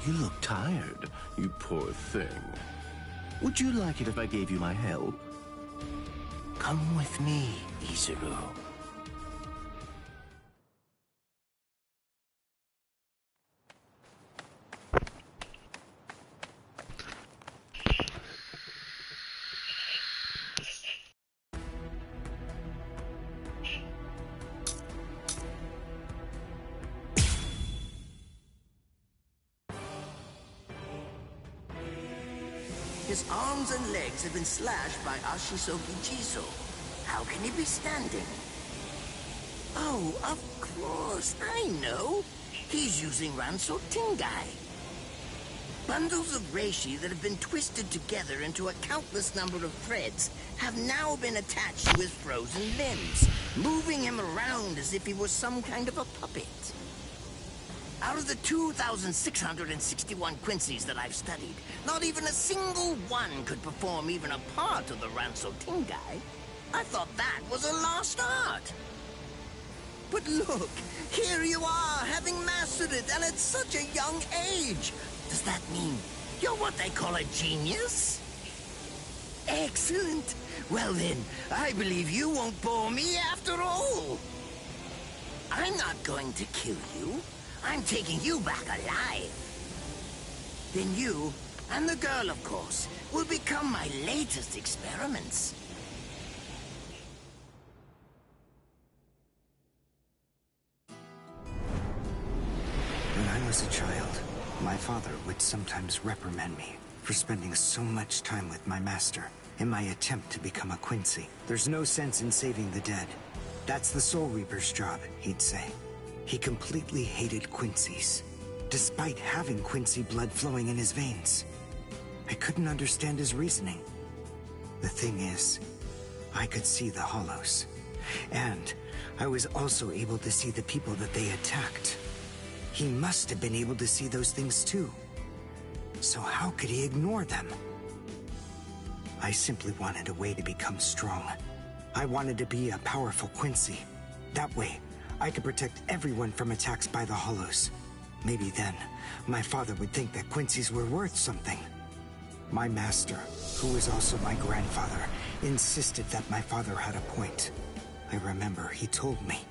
You look tired, you poor thing. Would you like it if I gave you my help? Come with me, Izuru. His arms and legs have been slashed by Ashisogi Jiso. How can he be standing? Oh, of course, I know. He's using Ranso Tingai. Bundles of reishi that have been twisted together into a countless number of threads have now been attached to his frozen limbs, moving him around as if he was some kind of a puppet. Out of the 2,661 Quincy's that I've studied, not even a single one could perform even a part of the Ranso Tingai. I thought that was a lost art. But look, here you are, having mastered it, and at such a young age. Does that mean you're what they call a genius? Excellent. Well then, I believe you won't bore me after all. I'm not going to kill you. I'm taking you back alive. Then you, and the girl, of course, will become my latest experiments. When I was a child, my father would sometimes reprimand me for spending so much time with my master in my attempt to become a Quincy. There's no sense in saving the dead. That's the Soul Reaper's job, he'd say. He completely hated Quincy's, despite having Quincy blood flowing in his veins. I couldn't understand his reasoning. The thing is, I could see the hollows, and I was also able to see the people that they attacked. He must have been able to see those things too. So how could he ignore them? I simply wanted a way to become strong. I wanted to be a powerful Quincy. That way, I could protect everyone from attacks by the hollows. Maybe then, my father would think that Quincy's were worth something. My master, who was also my grandfather, insisted that my father had a point. I remember he told me,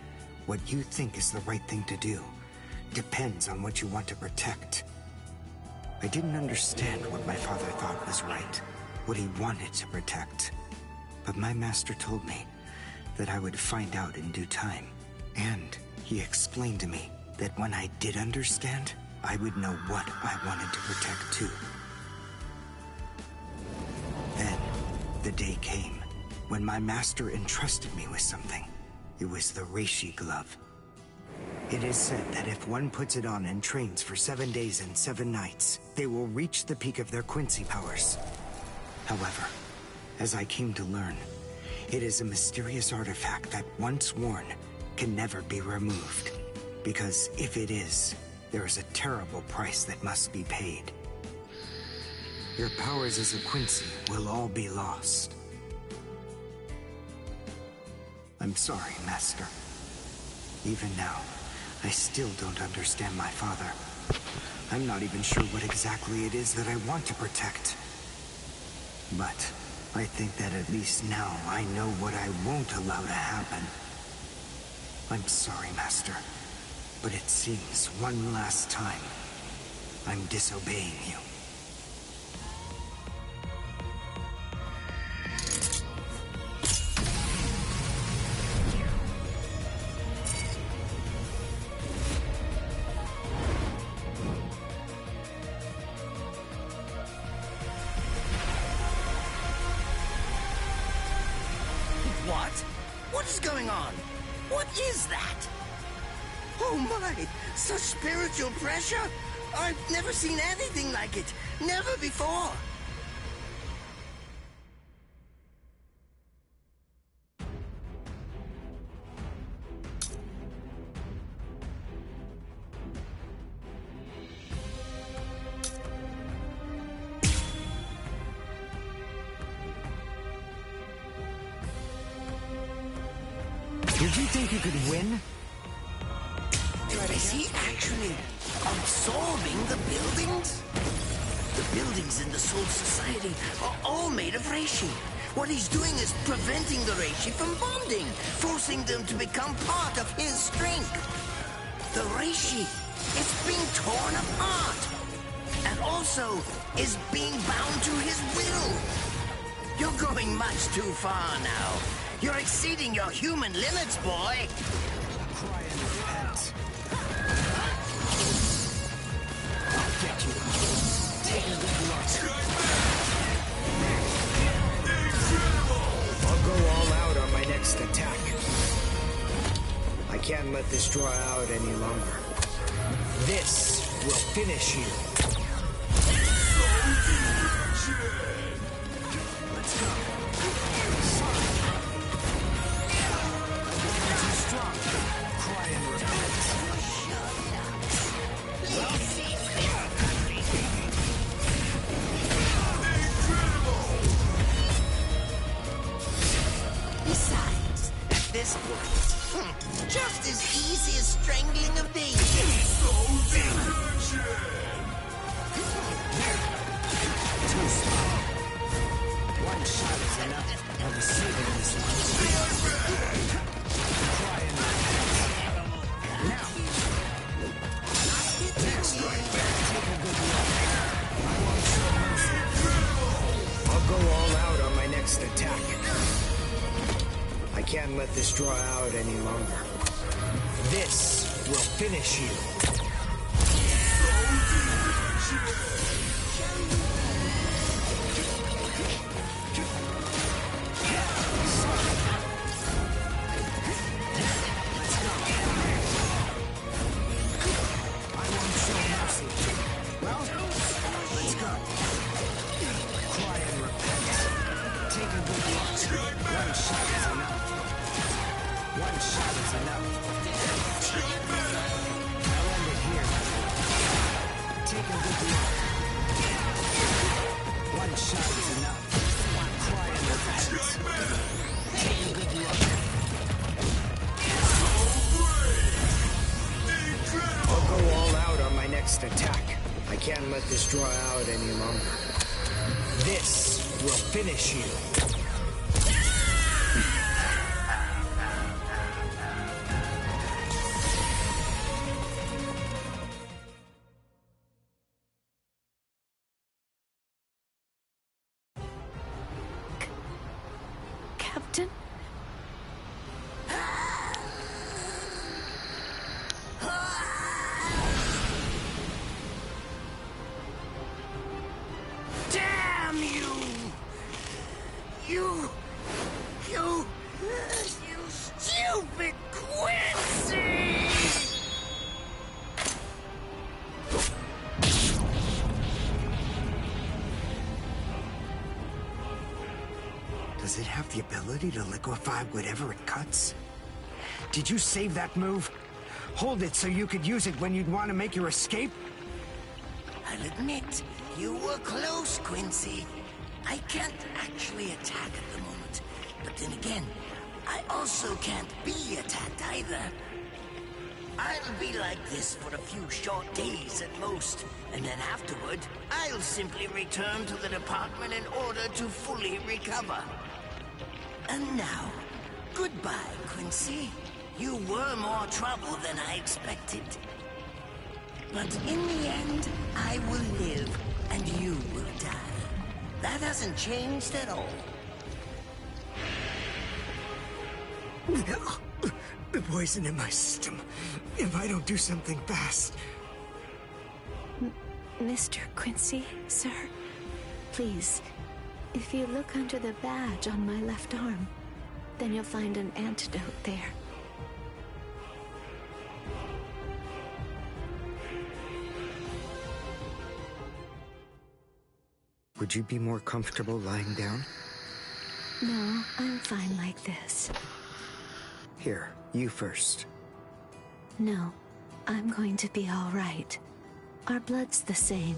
what you think is the right thing to do depends on what you want to protect. I didn't understand what my father thought was right, what he wanted to protect. But my master told me that I would find out in due time. And he explained to me that when I did understand, I would know what I wanted to protect too. Then, the day came when my master entrusted me with something. It was the reishi glove. It is said that if one puts it on and trains for 7 days and 7 nights, they will reach the peak of their Quincy powers. However, as I came to learn, it is a mysterious artifact that once worn can never be removed. Because if it is, there is a terrible price that must be paid. your powers as a Quincy will all be lost. I'm sorry, Master. Even now, I still don't understand my father. I'm not even sure what exactly it is that I want to protect. But I think that at least now I know what I won't allow to happen. I'm sorry, Master, but it seems one last time I'm disobeying you. What? What is going on? What is that? Oh my! Such spiritual pressure? I've never seen anything like it. Never before. Did you think you could win? Is he actually absorbing the buildings? The buildings in the Soul Society are all made of reishi. What he's doing is preventing the reishi from bonding, forcing them to become part of his strength. The reishi is being torn apart, and also is being bound to his will. You're going much too far now. You're exceeding your human limits, boy. Try and repent. Get you. Take a good look. I'll go all out on my next attack. I can't let this draw out any longer. This will finish you. Let's go. Cry and repent. Besides, at this point, just as easy as strangling a baby. Too small. One shot is enough. I'll be saving this one. Cry and repent. Now. Next right back. Take a good look. I won't show mercy. I'll go all out on my next attack. I can't let this draw out any longer. This will finish you. Attack. I can't let this draw out any longer. This will finish you. Captain? Damn you! You stupid Quincy! Does it have the ability to liquefy whatever it cuts? Did you save that move? Hold it so you could use it when you'd want to make your escape? I'll admit, You were close, Quincy. I can't actually attack at the moment. But then again, I also can't be attacked either. I'll be like this for a few short days at most, and then afterward, I'll simply return to the department in order to fully recover. And now, goodbye, Quincy. You were more trouble than I expected. But in the end, I will live, and you will die. That hasn't changed at all. The poison in my system. If I don't do something fast. Mr. Quincy, sir, please, if you look under the badge on my left arm, then you'll find an antidote there. Would you be more comfortable lying down? No, I'm fine like this. Here, you first. No, I'm going to be all right. Our blood's the same.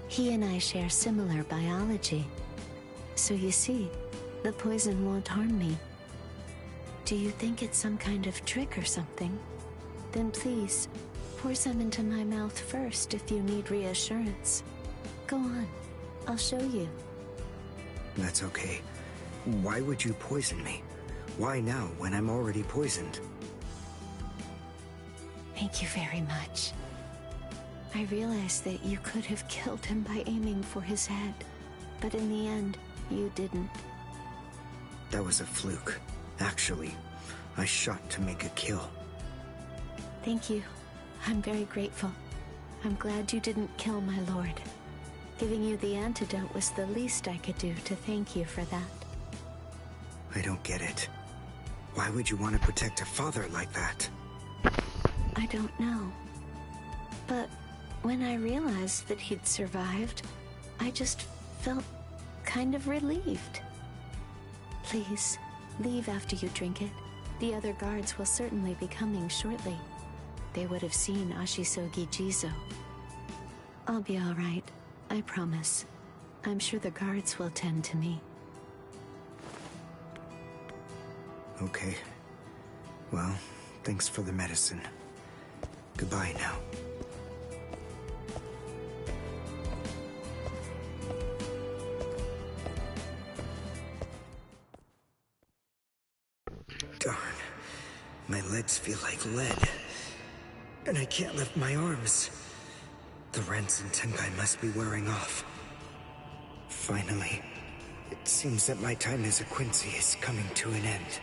He and I share similar biology. So you see, the poison won't harm me. Do you think it's some kind of trick or something? Then please, pour some into my mouth first if you need reassurance. Go on, I'll show you. That's okay. Why would you poison me? Why now, when I'm already poisoned? Thank you very much. I realized that you could have killed him by aiming for his head, but in the end, you didn't. That was a fluke. Actually, I shot to make a kill. Thank you. I'm very grateful. I'm glad you didn't kill my lord. Giving you the antidote was the least I could do to thank you for that. I don't get it. Why would you want to protect a father like that? I don't know. But when I realized that he'd survived, I just felt kind of relieved. Please, leave after you drink it. The other guards will certainly be coming shortly. They would have seen Ashisogi Jizo. I'll be all right, I promise. I'm sure the guards will tend to me. Okay. Well, thanks for the medicine. Goodbye now. Darn. My legs feel like lead. And I can't lift my arms. The rents in Tenkai must be wearing off. Finally, it seems that my time as a Quincy is coming to an end.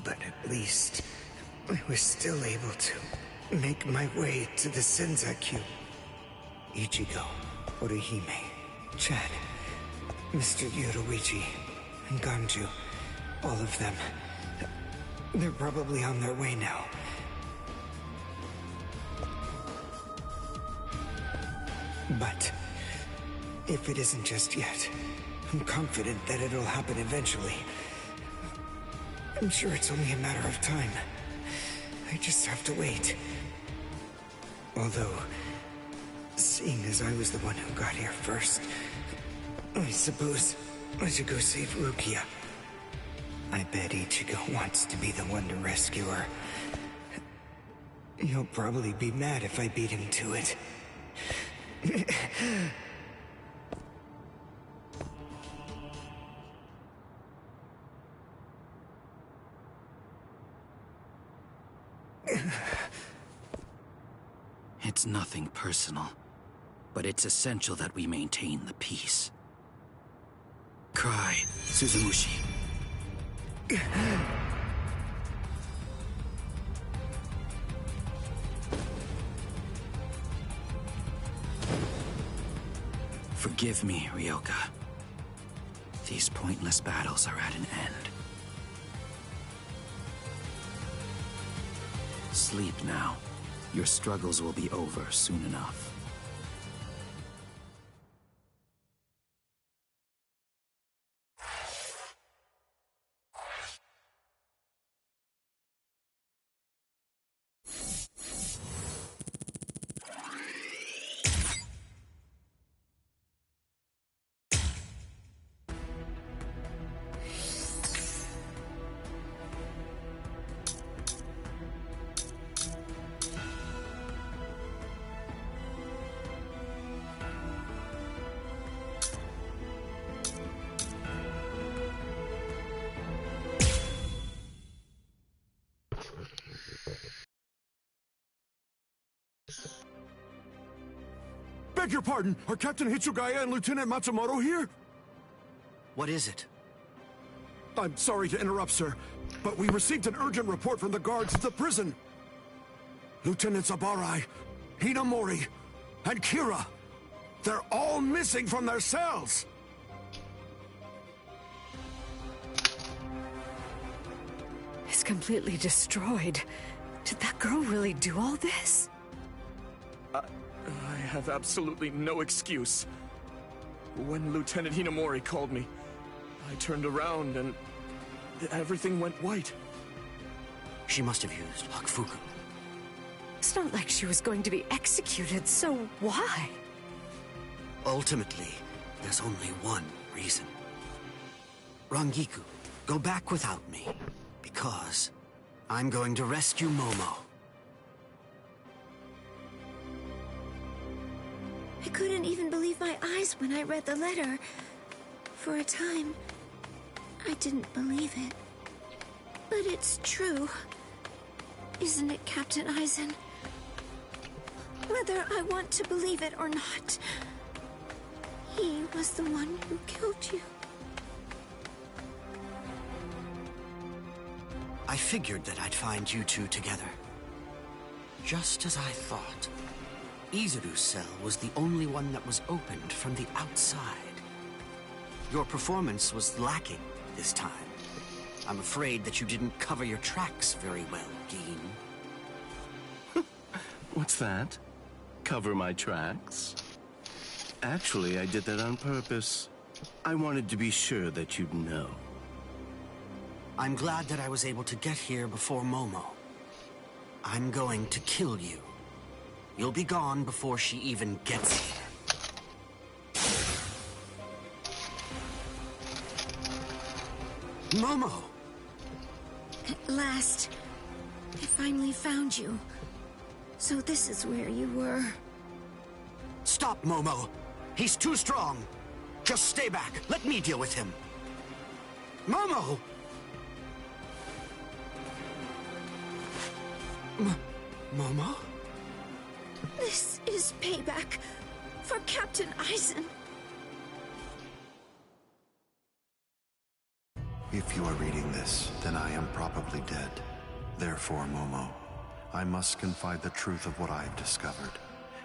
But at least, I was still able to make my way to the Senzakyu. Ichigo, Orihime, Chad, Mr. Yoruichi, and Ganju. All of them. They're probably on their way now. But if it isn't just yet, I'm confident that it'll happen eventually. I'm sure it's only a matter of time. I just have to wait. Although, seeing as I was the one who got here first, I suppose I should go save Rukia. I bet Ichigo wants to be the one to rescue her. He'll probably be mad if I beat him to it. It's nothing personal, but it's essential that we maintain the peace. Cry, Suzumushi. Forgive me, Ryoka. These pointless battles are at an end. Sleep now. Your struggles will be over soon enough. beg your pardon. Are Captain Hitsugaya and Lieutenant Matsumoto here? What is it? I'm sorry to interrupt, sir, but we received an urgent report from the guards at the prison. Lieutenant Zabarai, Hinamori, and Kira, they're all missing from their cells. It's completely destroyed. Did that girl really do all this? I have absolutely no excuse. When Lieutenant Hinamori called me, I turned around and everything went white. She must have used Hakufuku. It's not like she was going to be executed, so why? Ultimately, there's only one reason. Rangiku, go back without me, because I'm going to rescue Momo. I couldn't even believe my eyes when I read the letter. For a time, I didn't believe it. But it's true. Isn't it, Captain Aizen? Whether I want to believe it or not, he was the one who killed you. I figured that I'd find you two together. Just as I thought. Izuru's cell was the only one that was opened from the outside. Your performance was lacking this time. I'm afraid that you didn't cover your tracks very well, Gin. What's that? Cover my tracks? Actually, I did that on purpose. I wanted to be sure that you'd know. I'm glad that I was able to get here before Momo. I'm going to kill you. You'll be gone before she even gets here. Momo! At last, I finally found you. So this is where you were. Stop, Momo! He's too strong! Just stay back. Let me deal with him. Momo! Momo? This is payback for Captain Aizen. If you are reading this, then I am probably dead. Therefore, Momo, I must confide the truth of what I have discovered.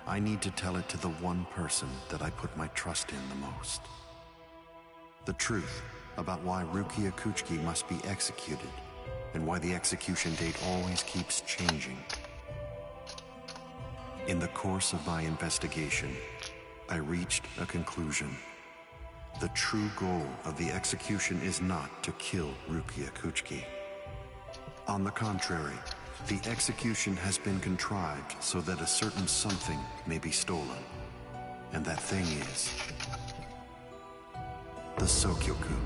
I need to tell it to the one person that I put my trust in the most. The truth about why Rukia Kuchiki must be executed, and why the execution date always keeps changing. In the course of my investigation, I reached a conclusion. The true goal of the execution is not to kill Rukia Kuchiki. On the contrary, the execution has been contrived so that a certain something may be stolen. And that thing is the Sokyoku.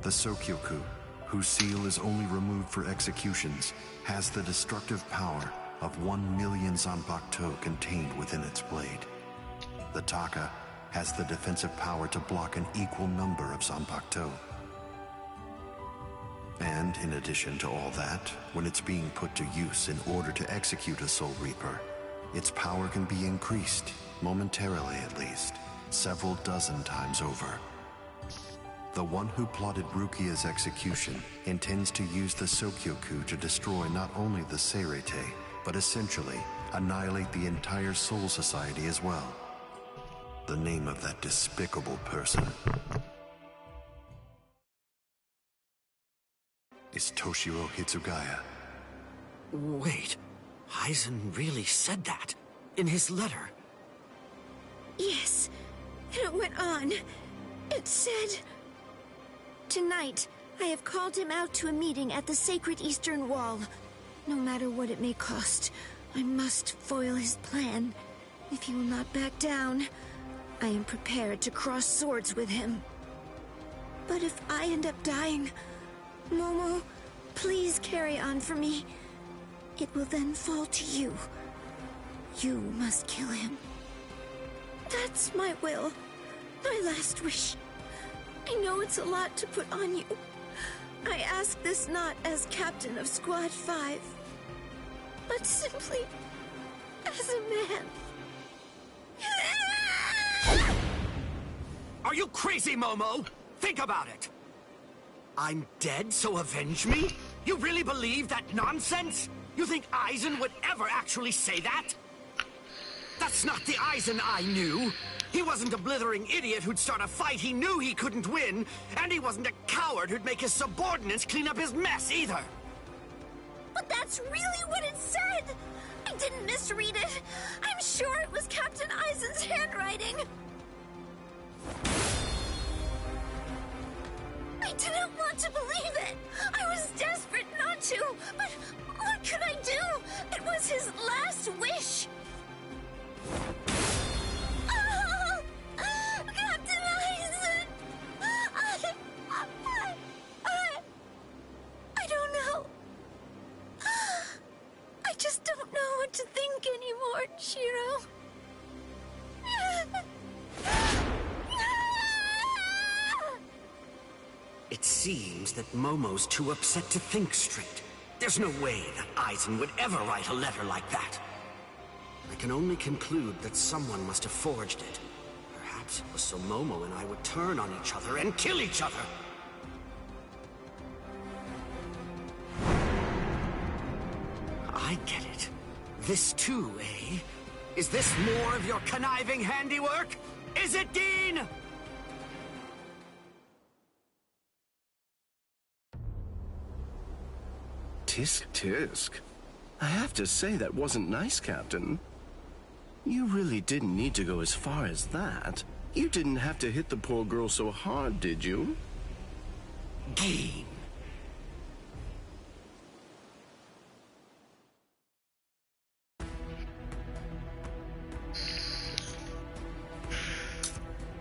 The Sokyoku, whose seal is only removed for executions, has the destructive power of 1 million Zanpakuto contained within its blade. The Taka has the defensive power to block an equal number of Zanpakuto. And in addition to all that, when it's being put to use in order to execute a Soul Reaper, its power can be increased, momentarily at least, several dozen times over. The one who plotted Rukia's execution intends to use the Sokyoku to destroy not only the Seirete, but essentially annihilate the entire Soul Society as well. The name of that despicable person is Toshiro Hitsugaya. Wait, Aizen really said that? In his letter? Yes, and it went on. It said, "Tonight, I have called him out to a meeting at the Sacred Eastern Wall. No matter what it may cost, I must foil his plan. If he will not back down, I am prepared to cross swords with him. But if I end up dying, Momo, please carry on for me. It will then fall to you. You must kill him. That's my will, my last wish. I know it's a lot to put on you. I ask this not as captain of Squad 5, but simply as a man." Are you crazy, Momo? Think about it. I'm dead, so avenge me? You really believe that nonsense? You think Aizen would ever actually say that? That's not the Aizen I knew. He wasn't a blithering idiot who'd start a fight he knew he couldn't win, and he wasn't a coward who'd make his subordinates clean up his mess either. But that's really what it said! I didn't misread it. I'm sure it was Captain Aizen's handwriting. I didn't want to believe it. I was desperate not to, but what could I do? It was his last wish. Oh, Captain Aizen! I don't know. I just don't know what to think anymore, Shiro. It seems that Momo's too upset to think straight. There's no way that Aizen would ever write a letter like that. I can only conclude that someone must have forged it. Perhaps it was so Momo and I would turn on each other and kill each other. I get it. This too, eh? Is this more of your conniving handiwork? Is it, Dean? Tisk tisk. I have to say that wasn't nice, Captain. You really didn't need to go as far as that. You didn't have to hit the poor girl so hard, did you? Dean.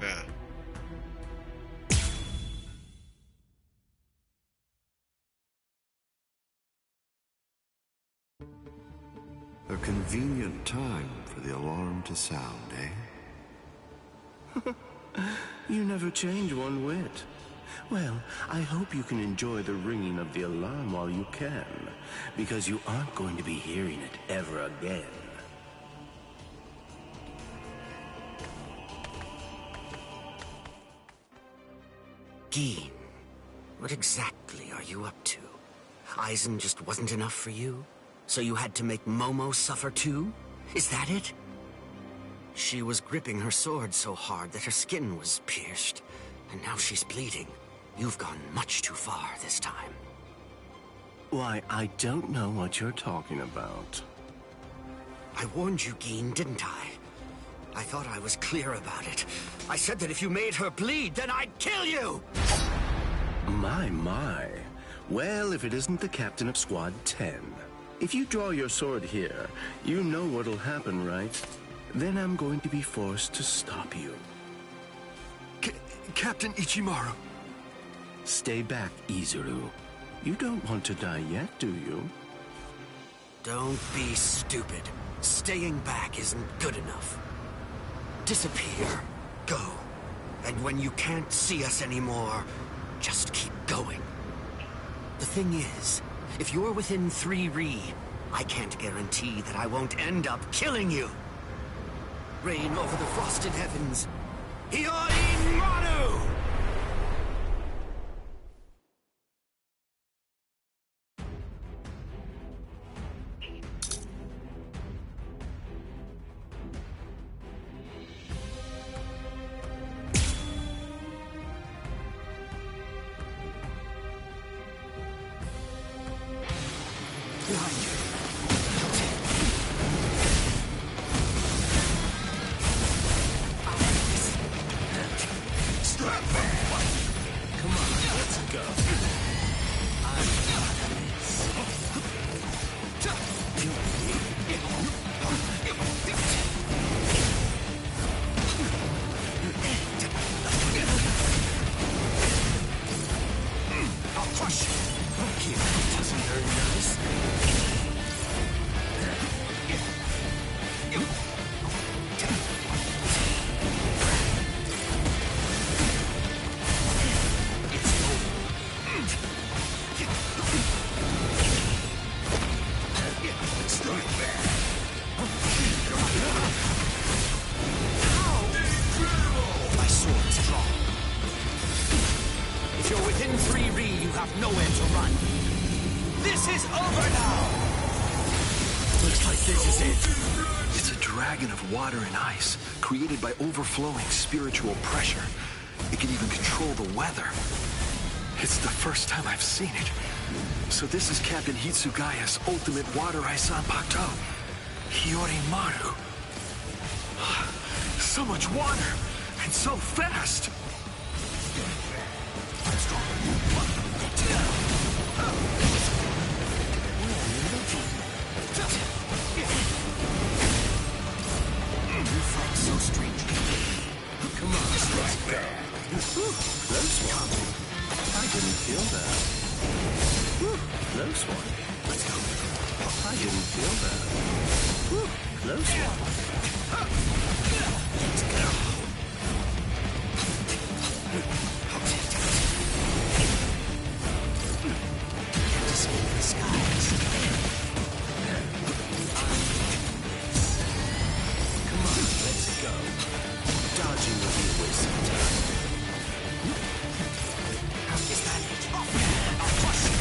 Yeah. A convenient time for the alarm to sound, eh? You never change one whit. Well, I hope you can enjoy the ringing of the alarm while you can, because you aren't going to be hearing it ever again. Dean, what exactly are you up to? Aizen just wasn't enough for you? So you had to make Momo suffer too? Is that it? She was gripping her sword so hard that her skin was pierced, and now she's bleeding. You've gone much too far this time. Why, I don't know what you're talking about. I warned you, Geen, didn't I? I thought I was clear about it. I said that if you made her bleed, then I'd kill you! My. Well, if it isn't the captain of Squad 10. If you draw your sword here, you know what'll happen, right? Then I'm going to be forced to stop you. Captain Ichimaru. Stay back, Izuru. You don't want to die yet, do you? Don't be stupid. Staying back isn't good enough. Disappear. Go. And when you can't see us anymore, just keep going. The thing is, if you're within 3 Ri, I can't guarantee that I won't end up killing you. Reign over the frosted heavens. Hiyori Manu! My sword is drawn. If you're within 3 Ri, you have nowhere to run. This is over now! Looks like this is it. It's a dragon of water and ice, created by overflowing spiritual pressure. It can even control the weather. It's the first time I've seen it. So this is Captain Hitsugaya's ultimate water ice Zanpakuto. Hiyorimaru. So much water, and so fast! You fight so strangely. Come on, strike back. Close one. I didn't feel that. Close one. Let's go. I didn't feel that. Close one. Let's go. To save the skies. Come on, let's go. Dodging will be a waste of time. Is that it? I'll crush you.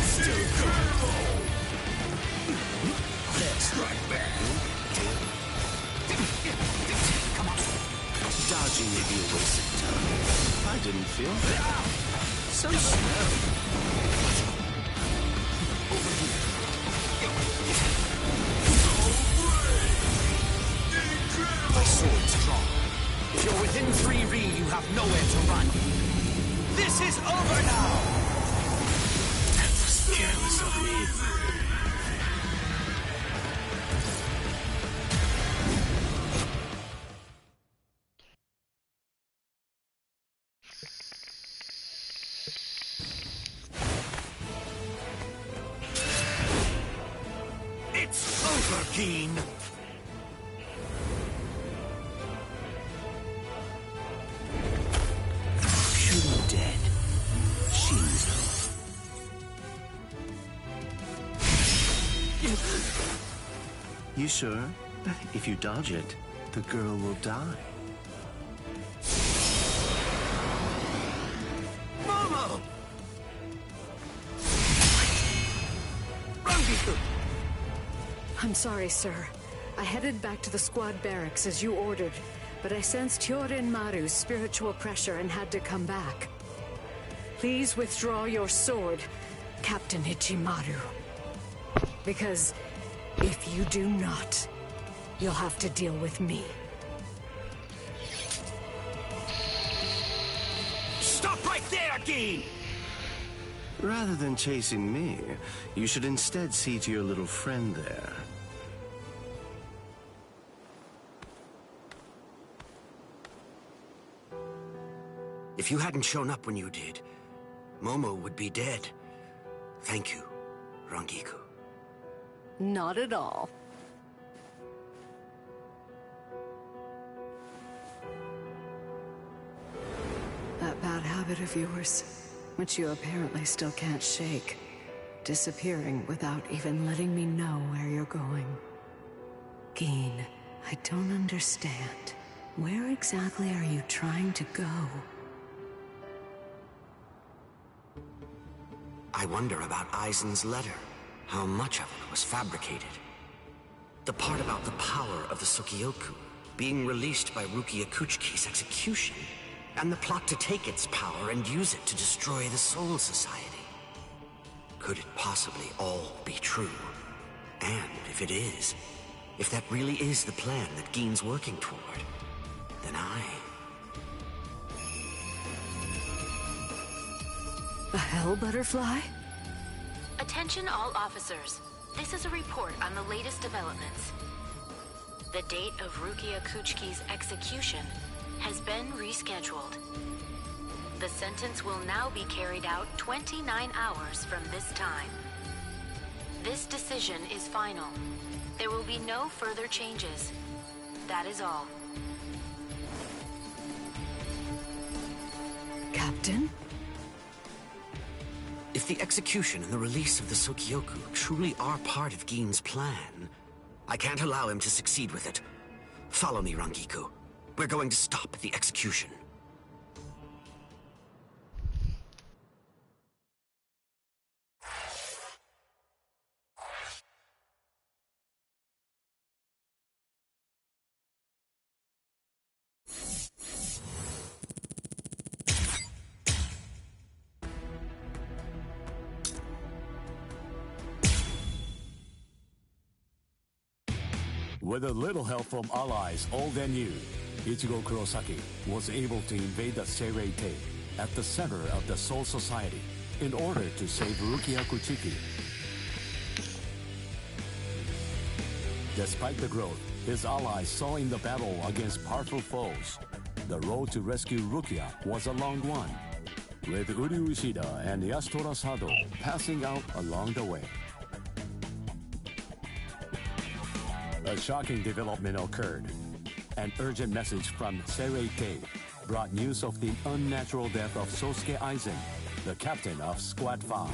Still go. Let's strike back. Come on. Dodging may be a waste of time. I didn't feel that. So slow. My sword's drawn. If you're within 3 Ri, you have nowhere to run. This is over now! That was careless of me. It's over, Keen! Shoot him dead. Shinzo. You sure? If you dodge it, the girl will die. Momo! Rangiku! I'm sorry, sir. I headed back to the squad barracks as you ordered, but I sensed Hyorin Maru's spiritual pressure and had to come back. Please withdraw your sword, Captain Ichimaru. Because if you do not, you'll have to deal with me. Stop right there, Keen! Rather than chasing me, you should instead see to your little friend there. If you hadn't shown up when you did, Momo would be dead. Thank you, Rangiku. Not at all. That bad habit of yours, which you apparently still can't shake. Disappearing without even letting me know where you're going. Geen, I don't understand. Where exactly are you trying to go? I wonder about Aizen's letter. How much of it was fabricated? The part about the power of the Sukioku being released by Rukia Kuchiki's execution, and the plot to take its power and use it to destroy the Soul Society. Could it possibly all be true? And if it is, if that really is the plan that Geen's working toward, then A hell butterfly? Attention all officers. This is a report on the latest developments. The date of Rukia Kuchiki's execution has been rescheduled. The sentence will now be carried out 29 hours from this time. This decision is final. There will be no further changes. That is all. Captain? if the execution and the release of the Sukioku truly are part of Geen's plan, I can't allow him to succeed with it. Follow me, Rangiku. We're going to stop the execution. With a little help from allies old and new, Ichigo Kurosaki was able to invade the Seirei-Tei at the center of the Soul Society in order to save Rukia Kuchiki. Despite the growth his allies saw in the battle against powerful foes, the road to rescue Rukia was a long one, with Uryu Ishida and Yasutora Sado passing out along the way. A shocking development occurred. An urgent message from Seirei-Tei brought news of the unnatural death of Sosuke Aizen, the captain of Squad 5.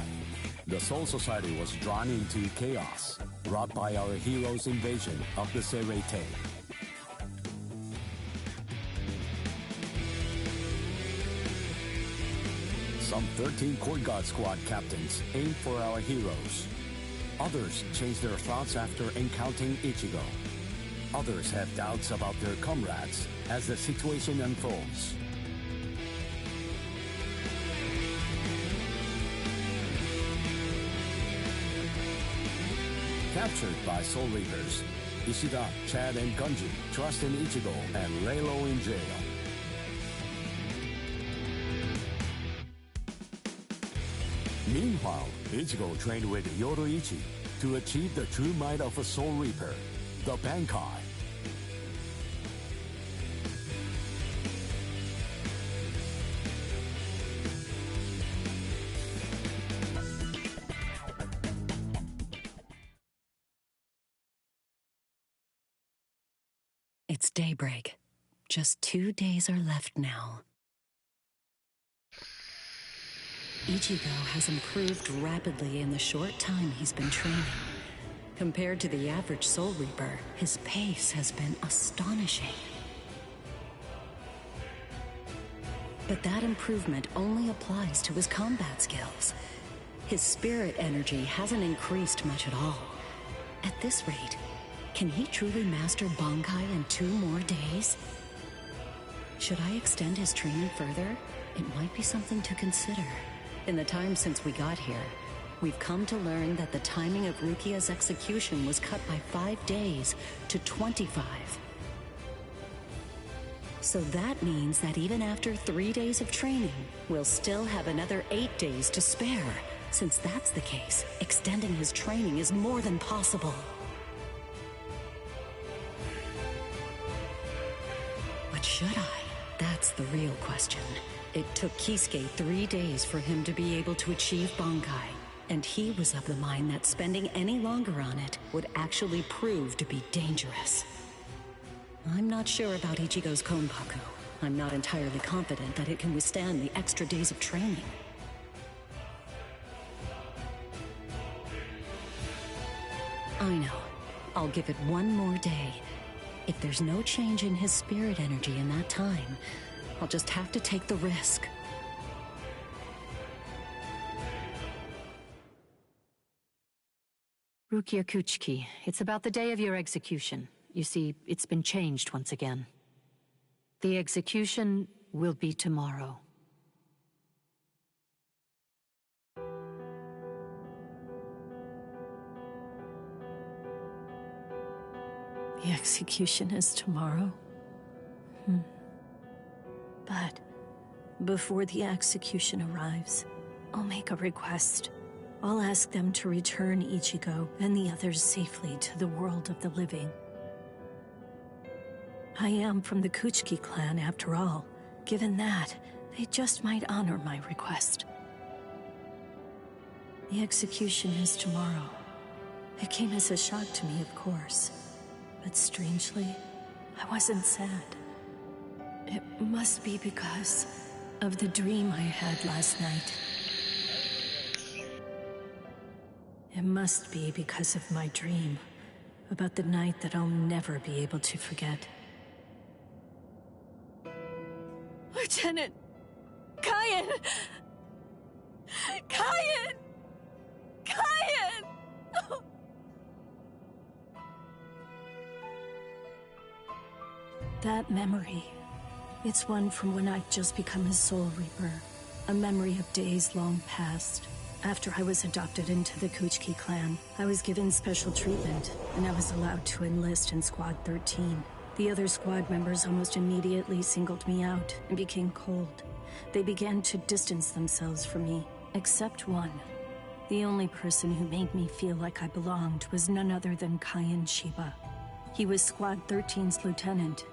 The Soul Society was drawn into chaos, brought by our hero's invasion of the Seirei-Tei. Some 13 Court Guard Squad captains aimed for our heroes. Others changed their thoughts after encountering Ichigo. Others have doubts about their comrades as the situation unfolds. Captured by Soul Reapers, Ishida, Chad, and Gunji trust in Ichigo and lay low in jail. Meanwhile, Ichigo trained with Yoruichi to achieve the true might of a Soul Reaper, the Bankai. It's daybreak. Just 2 days are left now. Ichigo has improved rapidly in the short time he's been training. Compared to the average Soul Reaper, his pace has been astonishing. But that improvement only applies to his combat skills. His spirit energy hasn't increased much at all. At this rate, can he truly master Bankai in 2 more days? Should I extend his training further? It might be something to consider. In the time since we got here, we've come to learn that the timing of Rukia's execution was cut by 5 days to 25. So that means that even after 3 days of training, we'll still have another 8 days to spare. Since that's the case, extending his training is more than possible. But should I? That's the real question. It took Kisuke 3 days for him to be able to achieve Bankai, and he was of the mind that spending any longer on it would actually prove to be dangerous. I'm not sure about Ichigo's Konpaku. I'm not entirely confident that it can withstand the extra days of training. I know. I'll give it 1 more day. If there's no change in his spirit energy in that time, I'll just have to take the risk. Rukia Kuchiki, it's about the day of your execution. You see, it's been changed once again. The execution will be tomorrow. The execution is tomorrow? But before the execution arrives, I'll make a request. I'll ask them to return Ichigo and the others safely to the world of the living. I am from the Kuchiki clan after all. Given that, they just might honor my request. The execution is tomorrow. It came as a shock to me, of course. But strangely, I wasn't sad. It must be because of the dream I had last night. It must be because of my dream about the night that I'll never be able to forget. Lieutenant! Kaien! Kaien! Kaien! Oh. That memory, it's one from when I'd just become a Soul Reaper. A memory of days long past. After I was adopted into the Kuchiki clan, I was given special treatment, and I was allowed to enlist in Squad 13. The other squad members almost immediately singled me out and became cold. They began to distance themselves from me, except one. The only person who made me feel like I belonged was none other than Kaien Shiba. He was Squad 13's lieutenant.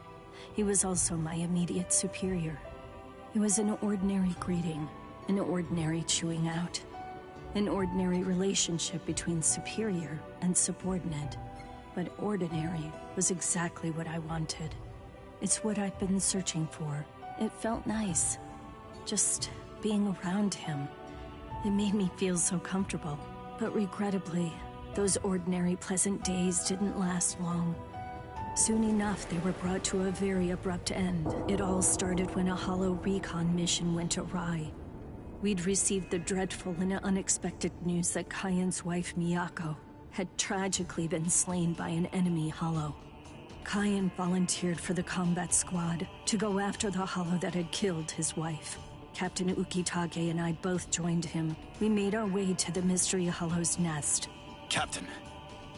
He was also my immediate superior. It was an ordinary greeting, an ordinary chewing out, an ordinary relationship between superior and subordinate. But ordinary was exactly what I wanted. It's what I'd been searching for. It felt nice, just being around him. It made me feel so comfortable. But regrettably, those ordinary pleasant days didn't last long. Soon enough, they were brought to a very abrupt end. It all started when a hollow recon mission went awry. We'd received the dreadful and unexpected news that Kaien's wife, Miyako, had tragically been slain by an enemy hollow. Kaien volunteered for the combat squad to go after the hollow that had killed his wife. Captain Ukitage and I both joined him. We made our way to the Mystery Hollow's nest. Captain,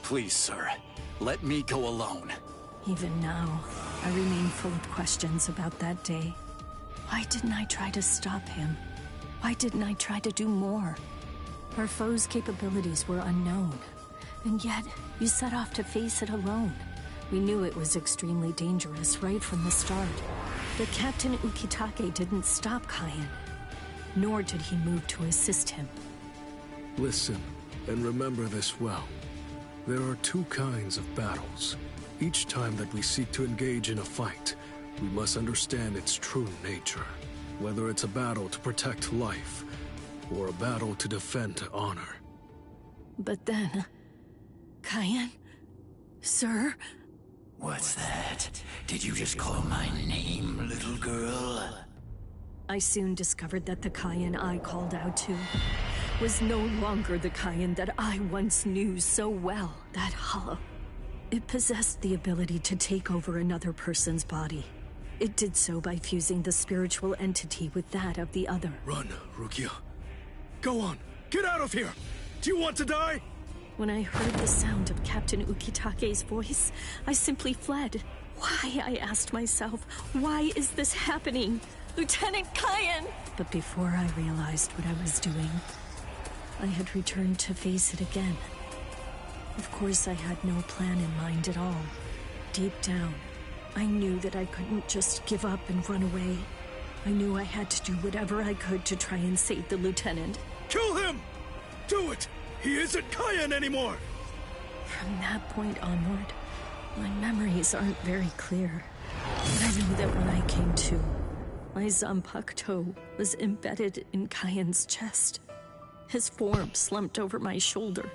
please, sir, let me go alone. Even now, I remain full of questions about that day. Why didn't I try to stop him? Why didn't I try to do more? Our foe's capabilities were unknown, and yet you set off to face it alone. We knew it was extremely dangerous right from the start. But Captain Ukitake didn't stop Kaien, nor did he move to assist him. Listen, and remember this well. There are two kinds of battles. Each time that we seek to engage in a fight, we must understand its true nature. Whether it's a battle to protect life, or a battle to defend honor. But then... Kaien? Sir? What's that? Did you just call my name, little girl? I soon discovered that the Kaien I called out to was no longer the Kaien that I once knew so well. That hollow. It possessed the ability to take over another person's body. It did so by fusing the spiritual entity with that of the other. Run, Rukia. Go on, get out of here! Do you want to die? When I heard the sound of Captain Ukitake's voice, I simply fled. Why, I asked myself, why is this happening? Lieutenant Kaien! But before I realized what I was doing, I had returned to face it again. Of course, I had no plan in mind at all. Deep down, I knew that I couldn't just give up and run away. I knew I had to do whatever I could to try and save the lieutenant. Kill him! Do it! He isn't Kaien anymore! From that point onward, my memories aren't very clear. But I know that when I came to, my Zanpakuto was embedded in Kaien's chest. His form slumped over my shoulder.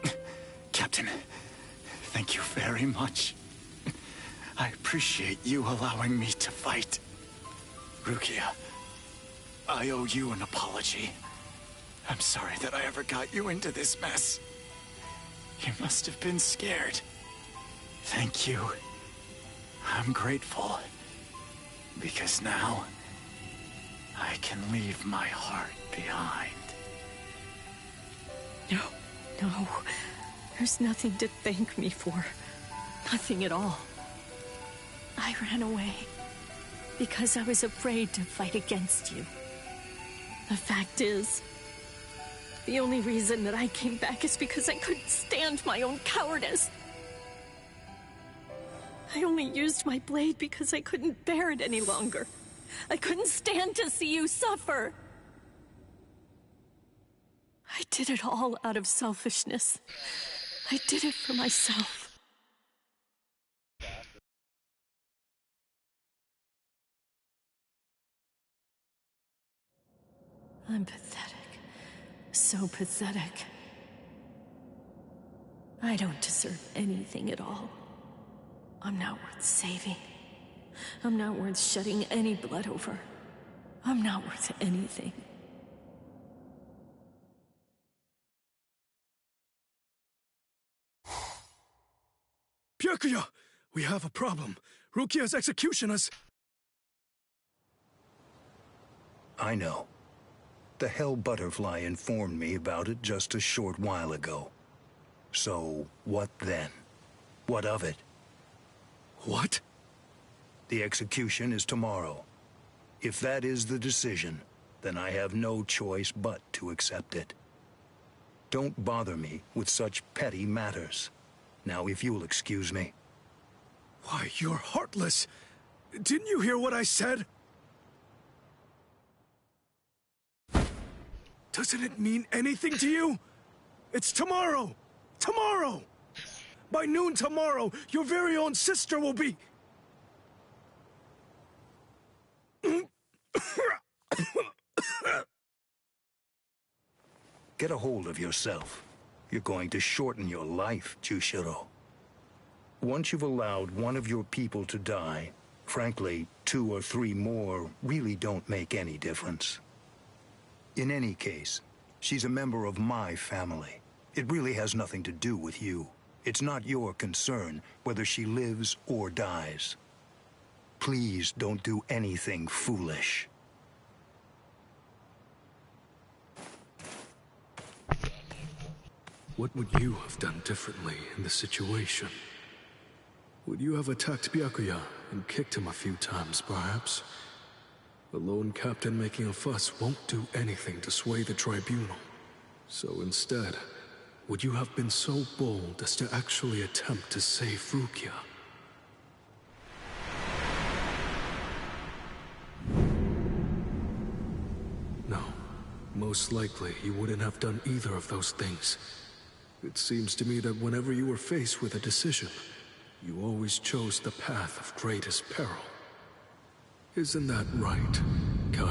Captain, thank you very much. I appreciate you allowing me to fight. Rukia, I owe you an apology. I'm sorry that I ever got you into this mess. You must have been scared. Thank you. I'm grateful. Because now, I can leave my heart behind. No. There's nothing to thank me for. Nothing at all. I ran away because I was afraid to fight against you. The fact is, the only reason that I came back is because I couldn't stand my own cowardice. I only used my blade because I couldn't bear it any longer. I couldn't stand to see you suffer. I did it all out of selfishness. I did it for myself. I'm pathetic. So pathetic. I don't deserve anything at all. I'm not worth saving. I'm not worth shedding any blood over. I'm not worth anything. Byakuya! We have a problem. Rukia's execution is... I know. The Hell Butterfly informed me about it just a short while ago. So, what then? What of it? What? The execution is tomorrow. If that is the decision, then I have no choice but to accept it. Don't bother me with such petty matters. Now, if you'll excuse me. Why, you're heartless. Didn't you hear what I said? Doesn't it mean anything to you? It's tomorrow! Tomorrow! By noon tomorrow, your very own sister will be... Get a hold of yourself. You're going to shorten your life, Jushiro. Once you've allowed one of your people to die, frankly, 2 or 3 more really don't make any difference. In any case, she's a member of my family. It really has nothing to do with you. It's not your concern whether she lives or dies. Please don't do anything foolish. What would you have done differently in the situation? Would you have attacked Byakuya and kicked him a few times, perhaps? A lone captain making a fuss won't do anything to sway the tribunal. So instead, would you have been so bold as to actually attempt to save Rukia? No. Most likely, you wouldn't have done either of those things. It seems to me that whenever you were faced with a decision, you always chose the path of greatest peril. Isn't that right, Kai?